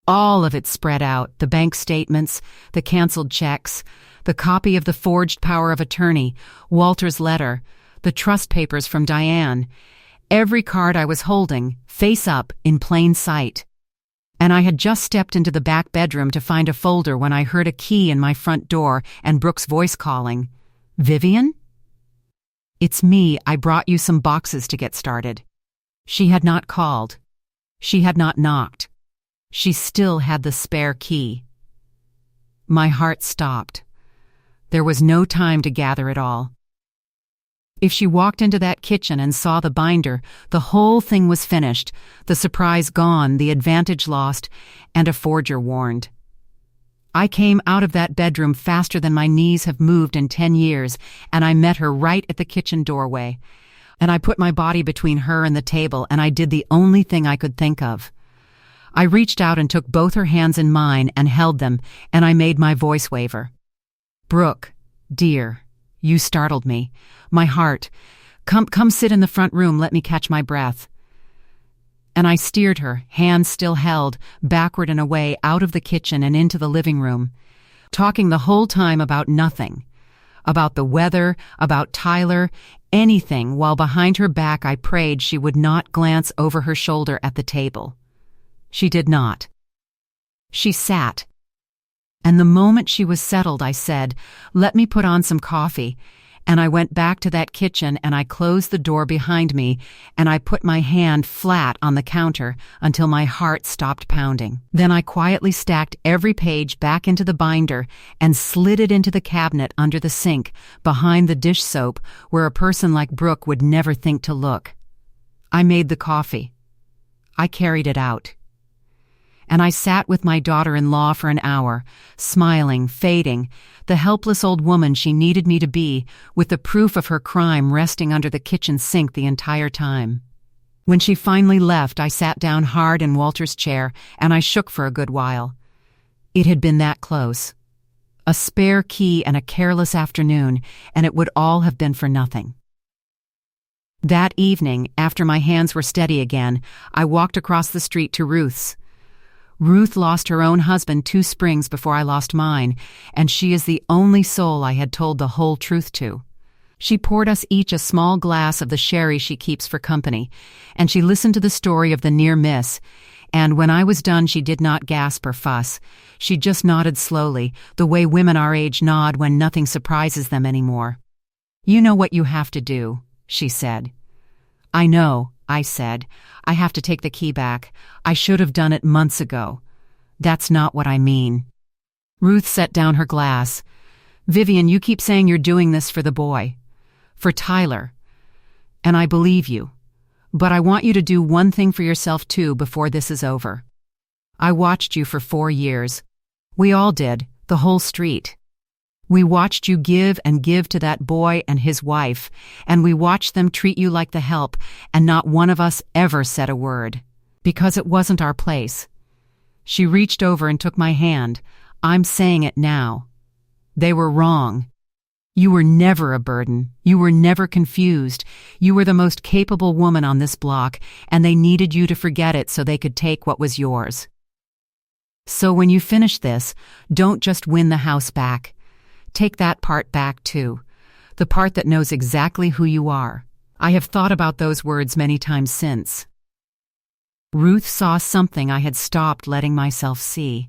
All of it spread out, the bank statements, the canceled checks, the copy of the forged power of attorney, Walter's letter, the trust papers from Diane, every card I was holding, face up, in plain sight. And I had just stepped into the back bedroom to find a folder when I heard a key in my front door and Brooke's voice calling, "Vivian?" "It's me. I brought you some boxes to get started." She had not called. She had not knocked. She still had the spare key. My heart stopped. There was no time to gather it all. If she walked into that kitchen and saw the binder, the whole thing was finished, the surprise gone, the advantage lost, and a forger warned. I came out of that bedroom faster than my knees have moved in 10 years, and I met her right at the kitchen doorway. And I put my body between her and the table, and I did the only thing I could think of. I reached out and took both her hands in mine and held them, and I made my voice waver. "Brooke, dear, you startled me. My heart. Come sit in the front room, let me catch my breath." And I steered her, hands still held, backward and away, out of the kitchen and into the living room, talking the whole time about nothing. About the weather, about Tyler, anything, while behind her back I prayed she would not glance over her shoulder at the table. She did not. She sat. And the moment she was settled, I said, "Let me put on some coffee," and I went back to that kitchen and I closed the door behind me and I put my hand flat on the counter until my heart stopped pounding. Then I quietly stacked every page back into the binder and slid it into the cabinet under the sink behind the dish soap where a person like Brooke would never think to look. I made the coffee. I carried it out. and I sat with my daughter-in-law for an hour, smiling, fading, the helpless old woman she needed me to be, with the proof of her crime resting under the kitchen sink the entire time. When she finally left, I sat down hard in Walter's chair, and I shook for a good while. It had been that close. A spare key and a careless afternoon, and it would all have been for nothing. That evening, after my hands were steady again, I walked across the street to Ruth's. Ruth lost her own husband 2 springs before I lost mine, and she is the only soul I had told the whole truth to. She poured us each a small glass of the sherry she keeps for company, and she listened to the story of the near miss, and when I was done she did not gasp or fuss. She just nodded slowly, the way women our age nod when nothing surprises them anymore. "You know what you have to do," she said. "I know," I said. "I have to take the key back. I should have done it months ago." "That's not what I mean." Ruth set down her glass. "Vivian, you keep saying you're doing this for the boy. For Tyler. And I believe you. But I want you to do one thing for yourself too before this is over. I watched you for 4 years. We all did, the whole street. We watched you give and give to that boy and his wife, and we watched them treat you like the help, and not one of us ever said a word. Because it wasn't our place." She reached over and took my hand. "I'm saying it now. They were wrong. You were never a burden. You were never confused. You were the most capable woman on this block, and they needed you to forget it so they could take what was yours. So when you finish this, don't just win the house back. Take that part back too. The part that knows exactly who you are." I have thought about those words many times since. Ruth saw something I had stopped letting myself see.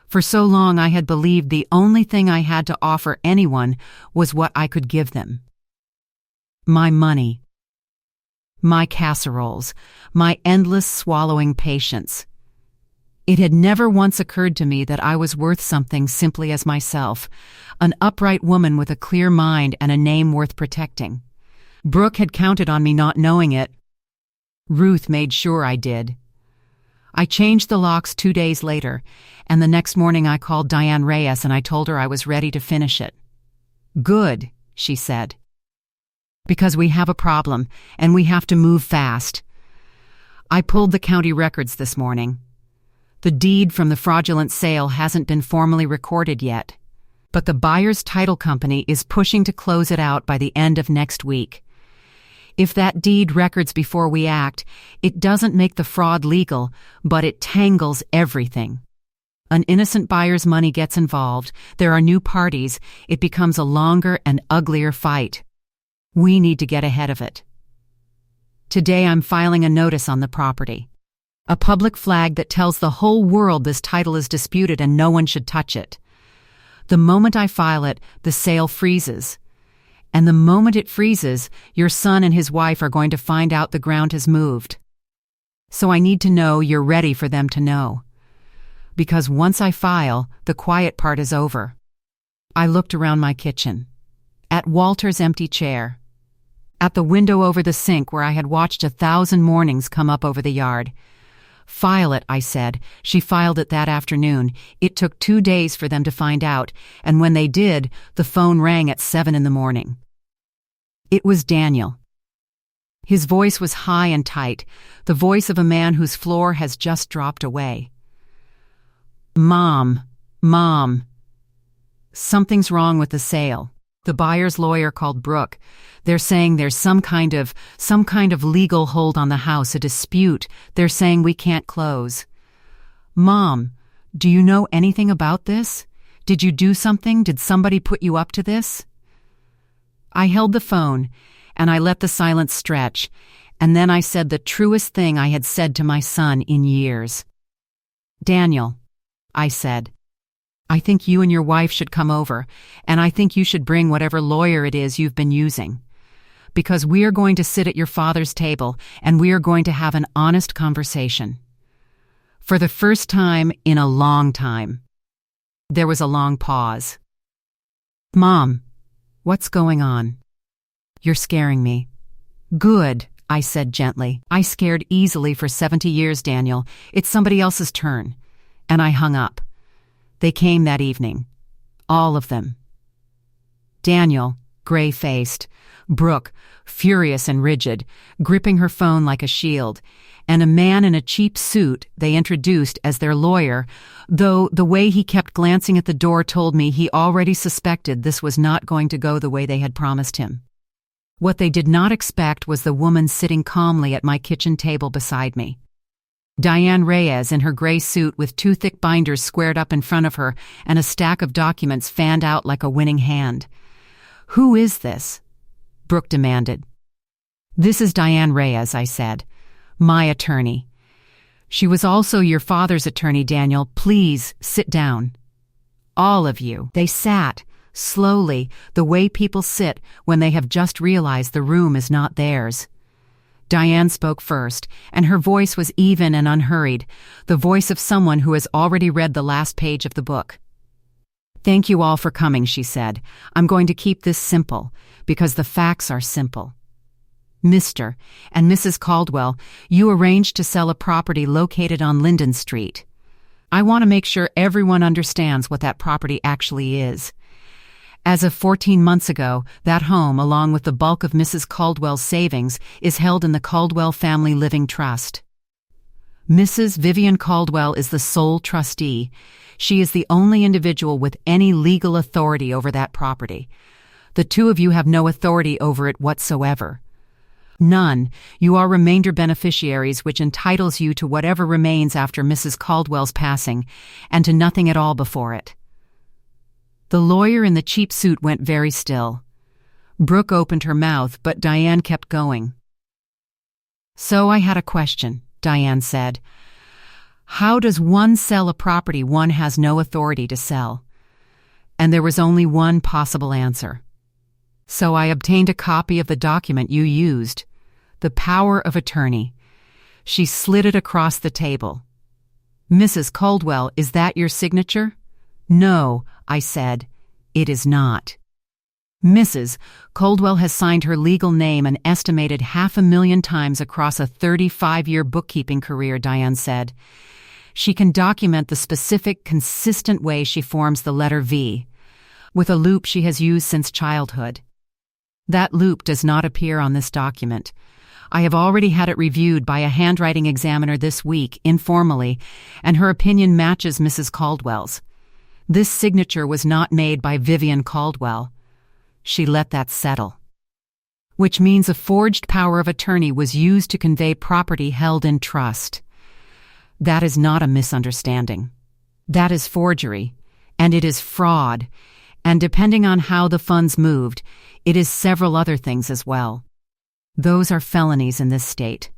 For so long I had believed the only thing I had to offer anyone was what I could give them. My money. My casseroles. My endless swallowing patience. It had never once occurred to me that I was worth something simply as myself, an upright woman with a clear mind and a name worth protecting. Brooke had counted on me not knowing it. Ruth made sure I did. I changed the locks 2 days later, and the next morning I called Diane Reyes and I told her I was ready to finish it. "Good," she said. "Because we have a problem, and we have to move fast." I pulled the county records this morning. The deed from the fraudulent sale hasn't been formally recorded yet, but the buyer's title company is pushing to close it out by the end of next week. If that deed records before we act, it doesn't make the fraud legal, but it tangles everything. An innocent buyer's money gets involved, there are new parties, it becomes a longer and uglier fight. We need to get ahead of it. Today I'm filing a notice on the property. A public flag that tells the whole world this title is disputed and no one should touch it. The moment I file it, the sale freezes. And the moment it freezes, your son and his wife are going to find out the ground has moved. So I need to know you're ready for them to know. Because once I file, the quiet part is over. I looked around my kitchen. At Walter's empty chair. At the window over the sink where I had watched 1,000 mornings come up over the yard. "File it," I said. She filed it that afternoon. It took 2 days for them to find out, and when they did, the phone rang at 7 in the morning. It was Daniel. His voice was high and tight, the voice of a man whose floor has just dropped away. Mom. Something's wrong with the sale. The buyer's lawyer called Brooke. They're saying there's some kind of legal hold on the house, a dispute. They're saying we can't close. Mom, do you know anything about this? Did you do something? Did somebody put you up to this? I held the phone, and I let the silence stretch, and then I said the truest thing I had said to my son in years. "Daniel," I said, "I think you and your wife should come over, and I think you should bring whatever lawyer it is you've been using. Because we are going to sit at your father's table, and we are going to have an honest conversation. For the first time in a long time." There was a long pause. "Mom, what's going on?" "You're scaring me." "Good," I said gently. I scared easily for 70 years, Daniel. It's somebody else's turn. And I hung up. They came that evening. All of them. Daniel, gray-faced. Brooke, furious and rigid, gripping her phone like a shield. And a man in a cheap suit they introduced as their lawyer, though the way he kept glancing at the door told me he already suspected this was not going to go the way they had promised him. What they did not expect was the woman sitting calmly at my kitchen table beside me. Diane Reyes in her gray suit with two thick binders squared up in front of her and a stack of documents fanned out like a winning hand. "Who is this?" Brooke demanded. "This is Diane Reyes," I said. "My attorney. She was also your father's attorney, Daniel. Please, sit down." "All of you." They sat, slowly, the way people sit when they have just realized the room is not theirs. Diane spoke first, and her voice was even and unhurried, the voice of someone who has already read the last page of the book. "Thank you all for coming," she said. "I'm going to keep this simple, because the facts are simple. Mr. and Mrs. Caldwell, you arranged to sell a property located on Linden Street. I want to make sure everyone understands what that property actually is. As of 14 months ago, that home, along with the bulk of Mrs. Caldwell's savings, is held in the Caldwell Family Living Trust. Mrs. Vivian Caldwell is the sole trustee. She is the only individual with any legal authority over that property. The two of you have no authority over it whatsoever. None. You are remainder beneficiaries, which entitles you to whatever remains after Mrs. Caldwell's passing, and to nothing at all before it." The lawyer in the cheap suit went very still. Brooke opened her mouth, but Diane kept going. "So I had a question," Diane said. "How does one sell a property one has no authority to sell?" And there was only one possible answer. So I obtained a copy of the document you used, the power of attorney. She slid it across the table. "Mrs. Caldwell, is that your signature?" "No," I said. "It is not." "Mrs. Caldwell has signed her legal name an estimated 500,000 times across a 35-year bookkeeping career," Diane said. "She can document the specific, consistent way she forms the letter V, with a loop she has used since childhood. That loop does not appear on this document. I have already had it reviewed by a handwriting examiner this week, informally, and her opinion matches Mrs. Caldwell's. This signature was not made by Vivian Caldwell. She let that settle. Which means a forged power of attorney was used to convey property held in trust. That is not a misunderstanding. That is forgery, and it is fraud, and depending on how the funds moved, it is several other things as well. Those are felonies in this state."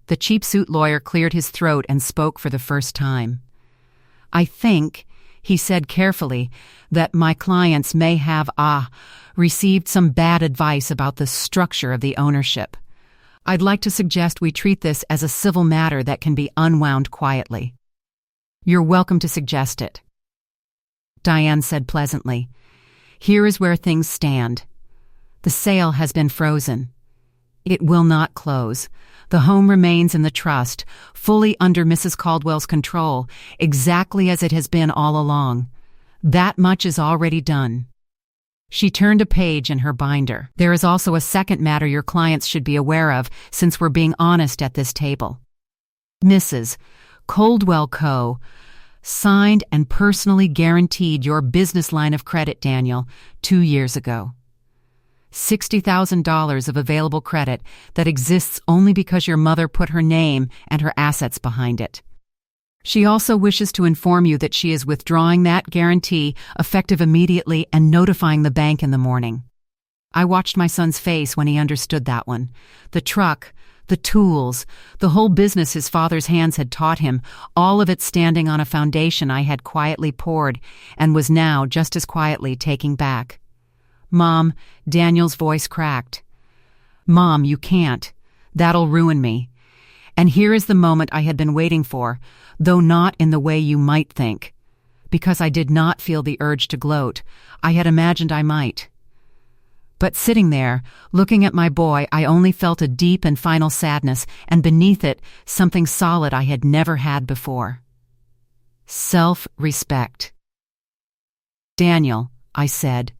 The cheap suit lawyer cleared his throat and spoke for the first time. "I think," he said carefully, "that my clients may have, received some bad advice about the structure of the ownership. I'd like to suggest we treat this as a civil matter that can be unwound quietly." "You're welcome to suggest it," Diane said pleasantly. "Here is where things stand. The sale has been frozen. It will not close. The home remains in the trust, fully under Mrs. Caldwell's control, exactly as it has been all along. That much is already done." She turned a page in her binder. "There is also a second matter your clients should be aware of, since we're being honest at this table. Mrs. Caldwell Co. signed and personally guaranteed your business line of credit, Daniel, 2 years ago. $60,000 of available credit that exists only because your mother put her name and her assets behind it. She also wishes to inform you that she is withdrawing that guarantee effective immediately and notifying the bank in the morning." I watched my son's face when he understood that one. The truck, the tools, the whole business his father's hands had taught him, all of it standing on a foundation I had quietly poured and was now just as quietly taking back. "Mom," Daniel's voice cracked. "Mom, you can't. That'll ruin me. And here is the moment I had been waiting for, though not in the way you might think. Because I did not feel the urge to gloat, I had imagined I might. But sitting there, looking at my boy, I only felt a deep and final sadness, and beneath it, something solid I had never had before. Self-respect. "Daniel," I said,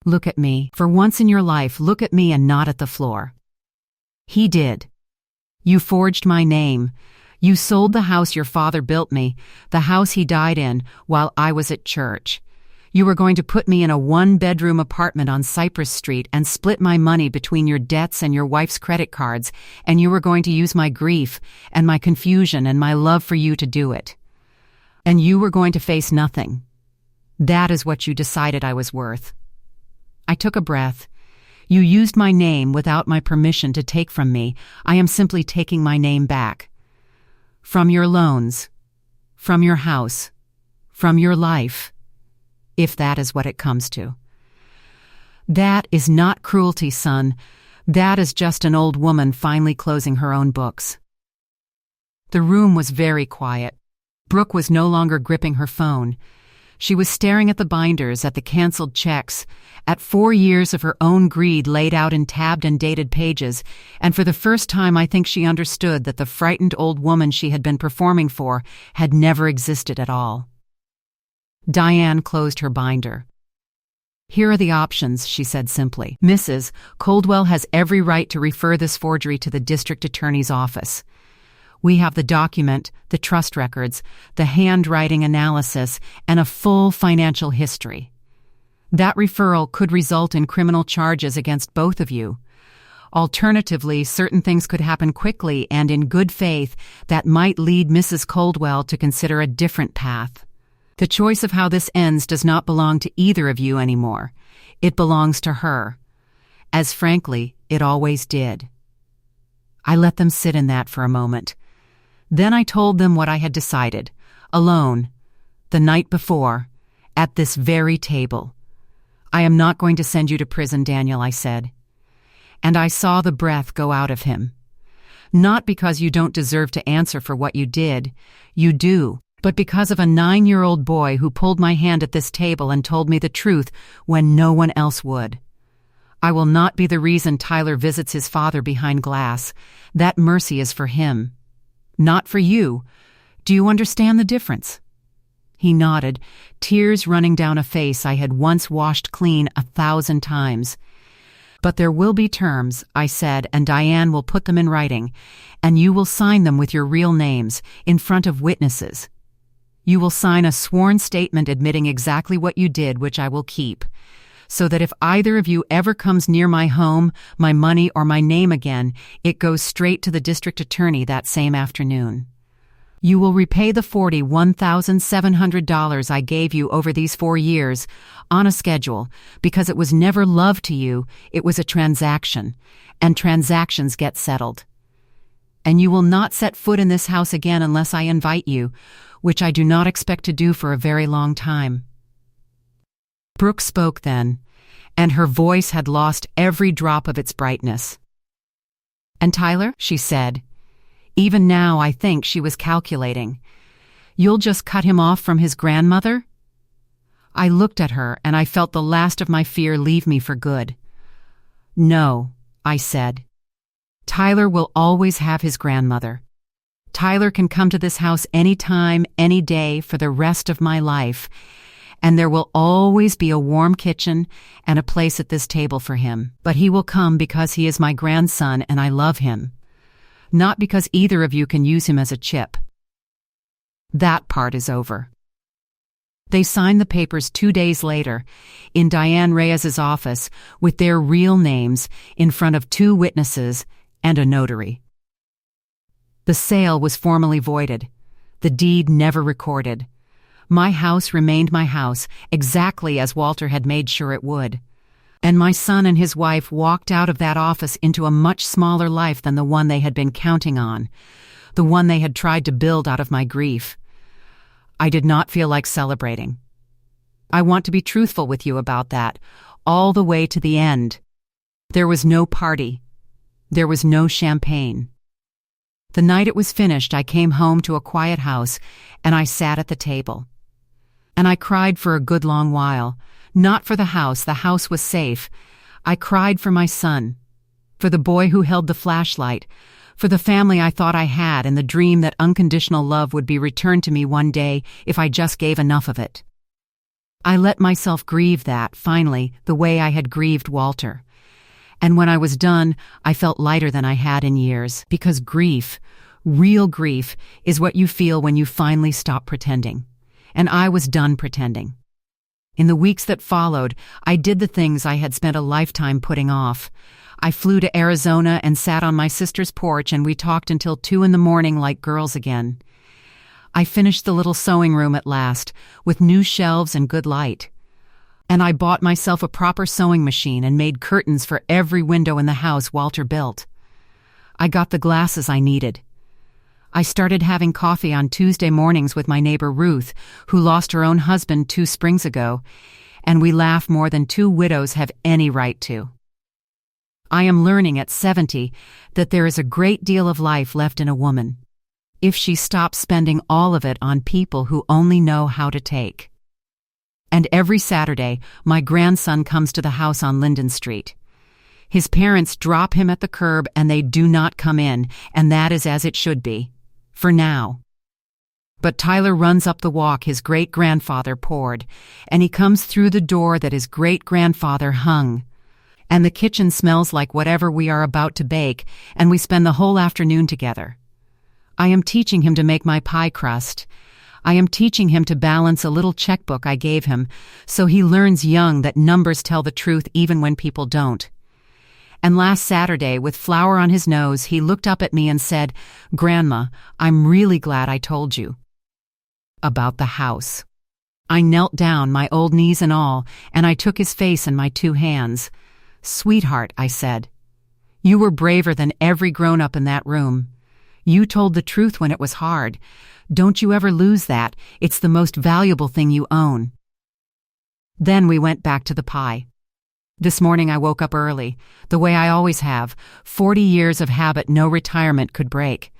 "look at me. For once in your life, look at me and not at the floor." He did. "You forged my name. You sold the house your father built me, the house he died in, while I was at church. You were going to put me in a one-bedroom apartment on Cypress Street and split my money between your debts and your wife's credit cards, and you were going to use my grief and my confusion and my love for you to do it. And you were going to face nothing. That is what you decided I was worth." I took a breath. "You used my name without my permission to take from me. I am simply taking my name back. From your loans, from your house, from your life, if that is what it comes to. That is not cruelty, son. That is just an old woman finally closing her own books." The room was very quiet. Brooke was no longer gripping her phone. She was staring at the binders, at the canceled checks, at 4 years of her own greed laid out in tabbed and dated pages, and for the first time I think she understood that the frightened old woman she had been performing for had never existed at all. Diane closed her binder. "Here are the options," she said simply. "Mrs. Coldwell has every right to refer this forgery to the district attorney's office. We have the document, the trust records, the handwriting analysis, and a full financial history. That referral could result in criminal charges against both of you. Alternatively, certain things could happen quickly and in good faith that might lead Mrs. Coldwell to consider a different path. The choice of how this ends does not belong to either of you anymore. It belongs to her, as frankly, it always did." I let them sit in that for a moment. Then I told them what I had decided, alone, the night before, at this very table. "I am not going to send you to prison, Daniel," I said. And I saw the breath go out of him. "Not because you don't deserve to answer for what you did. You do. But because of a 9-year-old boy who pulled my hand at this table and told me the truth when no one else would. I will not be the reason Tyler visits his father behind glass. That mercy is for him. Not for you. Do you understand the difference?" He nodded, tears running down a face I had once washed clean 1,000 times. "But there will be terms," I said, "and Diane will put them in writing, and you will sign them with your real names, in front of witnesses. You will sign a sworn statement admitting exactly what you did, which I will keep, so that if either of you ever comes near my home, my money, or my name again, it goes straight to the district attorney that same afternoon. You will repay the $41,700 I gave you over these 4 years, on a schedule, because it was never love to you, it was a transaction, and transactions get settled. And you will not set foot in this house again unless I invite you, which I do not expect to do for a very long time." Brooke spoke then, and her voice had lost every drop of its brightness. "And Tyler," she said. Even now I think she was calculating. "You'll just cut him off from his grandmother?" I looked at her and I felt the last of my fear leave me for good. "No," I said. "Tyler will always have his grandmother. Tyler can come to this house any time, any day for the rest of my life, and there will always be a warm kitchen and a place at this table for him. But he will come because he is my grandson and I love him, not because either of you can use him as a chip." That part is over. They signed the papers 2 days later, in Diane Reyes's office, with their real names, in front of 2 witnesses and a notary. The sale was formally voided, the deed never recorded. My house remained my house, exactly as Walter had made sure it would. And my son and his wife walked out of that office into a much smaller life than the one they had been counting on, the one they had tried to build out of my grief. I did not feel like celebrating. I want to be truthful with you about that, all the way to the end. There was no party. There was no champagne. The night it was finished, I came home to a quiet house, and I sat at the table. And I cried for a good long while. Not for the house was safe. I cried for my son, for the boy who held the flashlight, for the family I thought I had and the dream that unconditional love would be returned to me one day if I just gave enough of it. I let myself grieve that, finally, the way I had grieved Walter. And when I was done, I felt lighter than I had in years, because grief, real grief, is what you feel when you finally stop pretending. And I was done pretending. In the weeks that followed, I did the things I had spent a lifetime putting off. I flew to Arizona and sat on my sister's porch, and we talked until 2 a.m. like girls again. I finished the little sewing room at last, with new shelves and good light. And I bought myself a proper sewing machine and made curtains for every window in the house Walter built. I got the glasses I needed. I started having coffee on Tuesday mornings with my neighbor Ruth, who lost her own husband 2 springs ago, and we laugh more than 2 widows have any right to. I am learning at 70 that there is a great deal of life left in a woman, if she stops spending all of it on people who only know how to take. And every Saturday, my grandson comes to the house on Linden Street. His parents drop him at the curb and they do not come in, and that is as it should be. For now. But Tyler runs up the walk his great-grandfather poured, and he comes through the door that his great-grandfather hung. And the kitchen smells like whatever we are about to bake, and we spend the whole afternoon together. I am teaching him to make my pie crust. I am teaching him to balance a little checkbook I gave him, so he learns young that numbers tell the truth even when people don't. And last Saturday, with flour on his nose, he looked up at me and said, "Grandma, I'm really glad I told you about the house." I knelt down, my old knees and all, and I took his face in my 2 hands. "Sweetheart," I said, "you were braver than every grown-up in that room. You told the truth when it was hard. Don't you ever lose that. It's the most valuable thing you own." Then we went back to the pie. This morning I woke up early, the way I always have. 40 years of habit no retirement could break.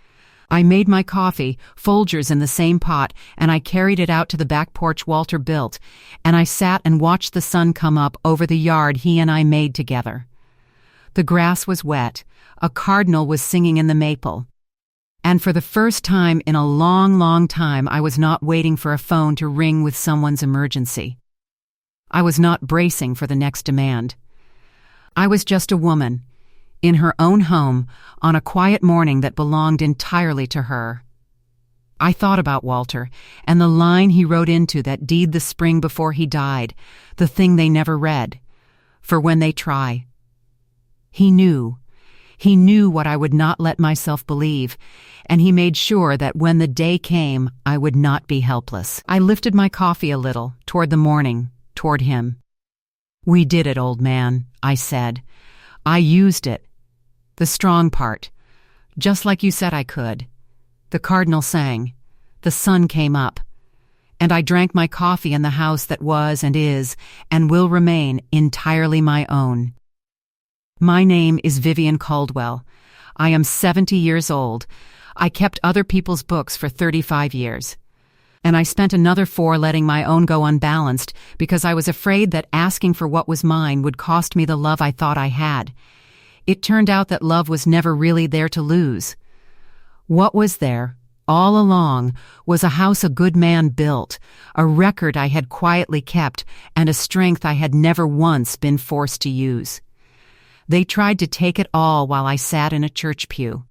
I made my coffee, Folgers in the same pot, and I carried it out to the back porch Walter built, and I sat and watched the sun come up over the yard he and I made together. The grass was wet, a cardinal was singing in the maple. And for the first time in a long, long time, I was not waiting for a phone to ring with someone's emergency. I was not bracing for the next demand. I was just a woman, in her own home, on a quiet morning that belonged entirely to her. I thought about Walter, and the line he wrote into that deed the spring before he died, the thing they never read. For when they try. He knew what I would not let myself believe, and he made sure that when the day came, I would not be helpless. I lifted my coffee a little, toward the morning, toward him. "We did it, old man," I said. "I used it. The strong part. Just like you said I could." The cardinal sang. The sun came up. And I drank my coffee in the house that was and is and will remain entirely my own. My name is Vivian Caldwell. I am 70 years old. I kept other people's books for 35 years. And I spent another 4 letting my own go unbalanced because I was afraid that asking for what was mine would cost me the love I thought I had. It turned out that love was never really there to lose. What was there, all along, was a house a good man built, a record I had quietly kept, and a strength I had never once been forced to use. They tried to take it all while I sat in a church pew.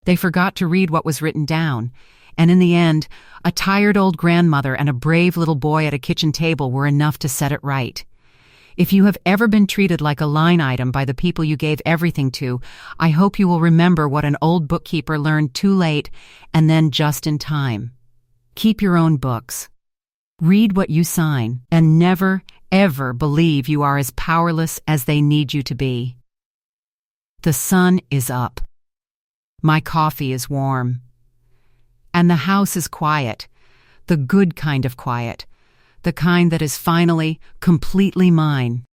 They forgot to read what was written down, and in the end, a tired old grandmother and a brave little boy at a kitchen table were enough to set it right. If you have ever been treated like a line item by the people you gave everything to, I hope you will remember what an old bookkeeper learned too late and then just in time. Keep your own books. Read what you sign, and never, ever believe you are as powerless as they need you to be. The sun is up. My coffee is warm. And the house is quiet, the good kind of quiet, the kind that is finally, completely mine.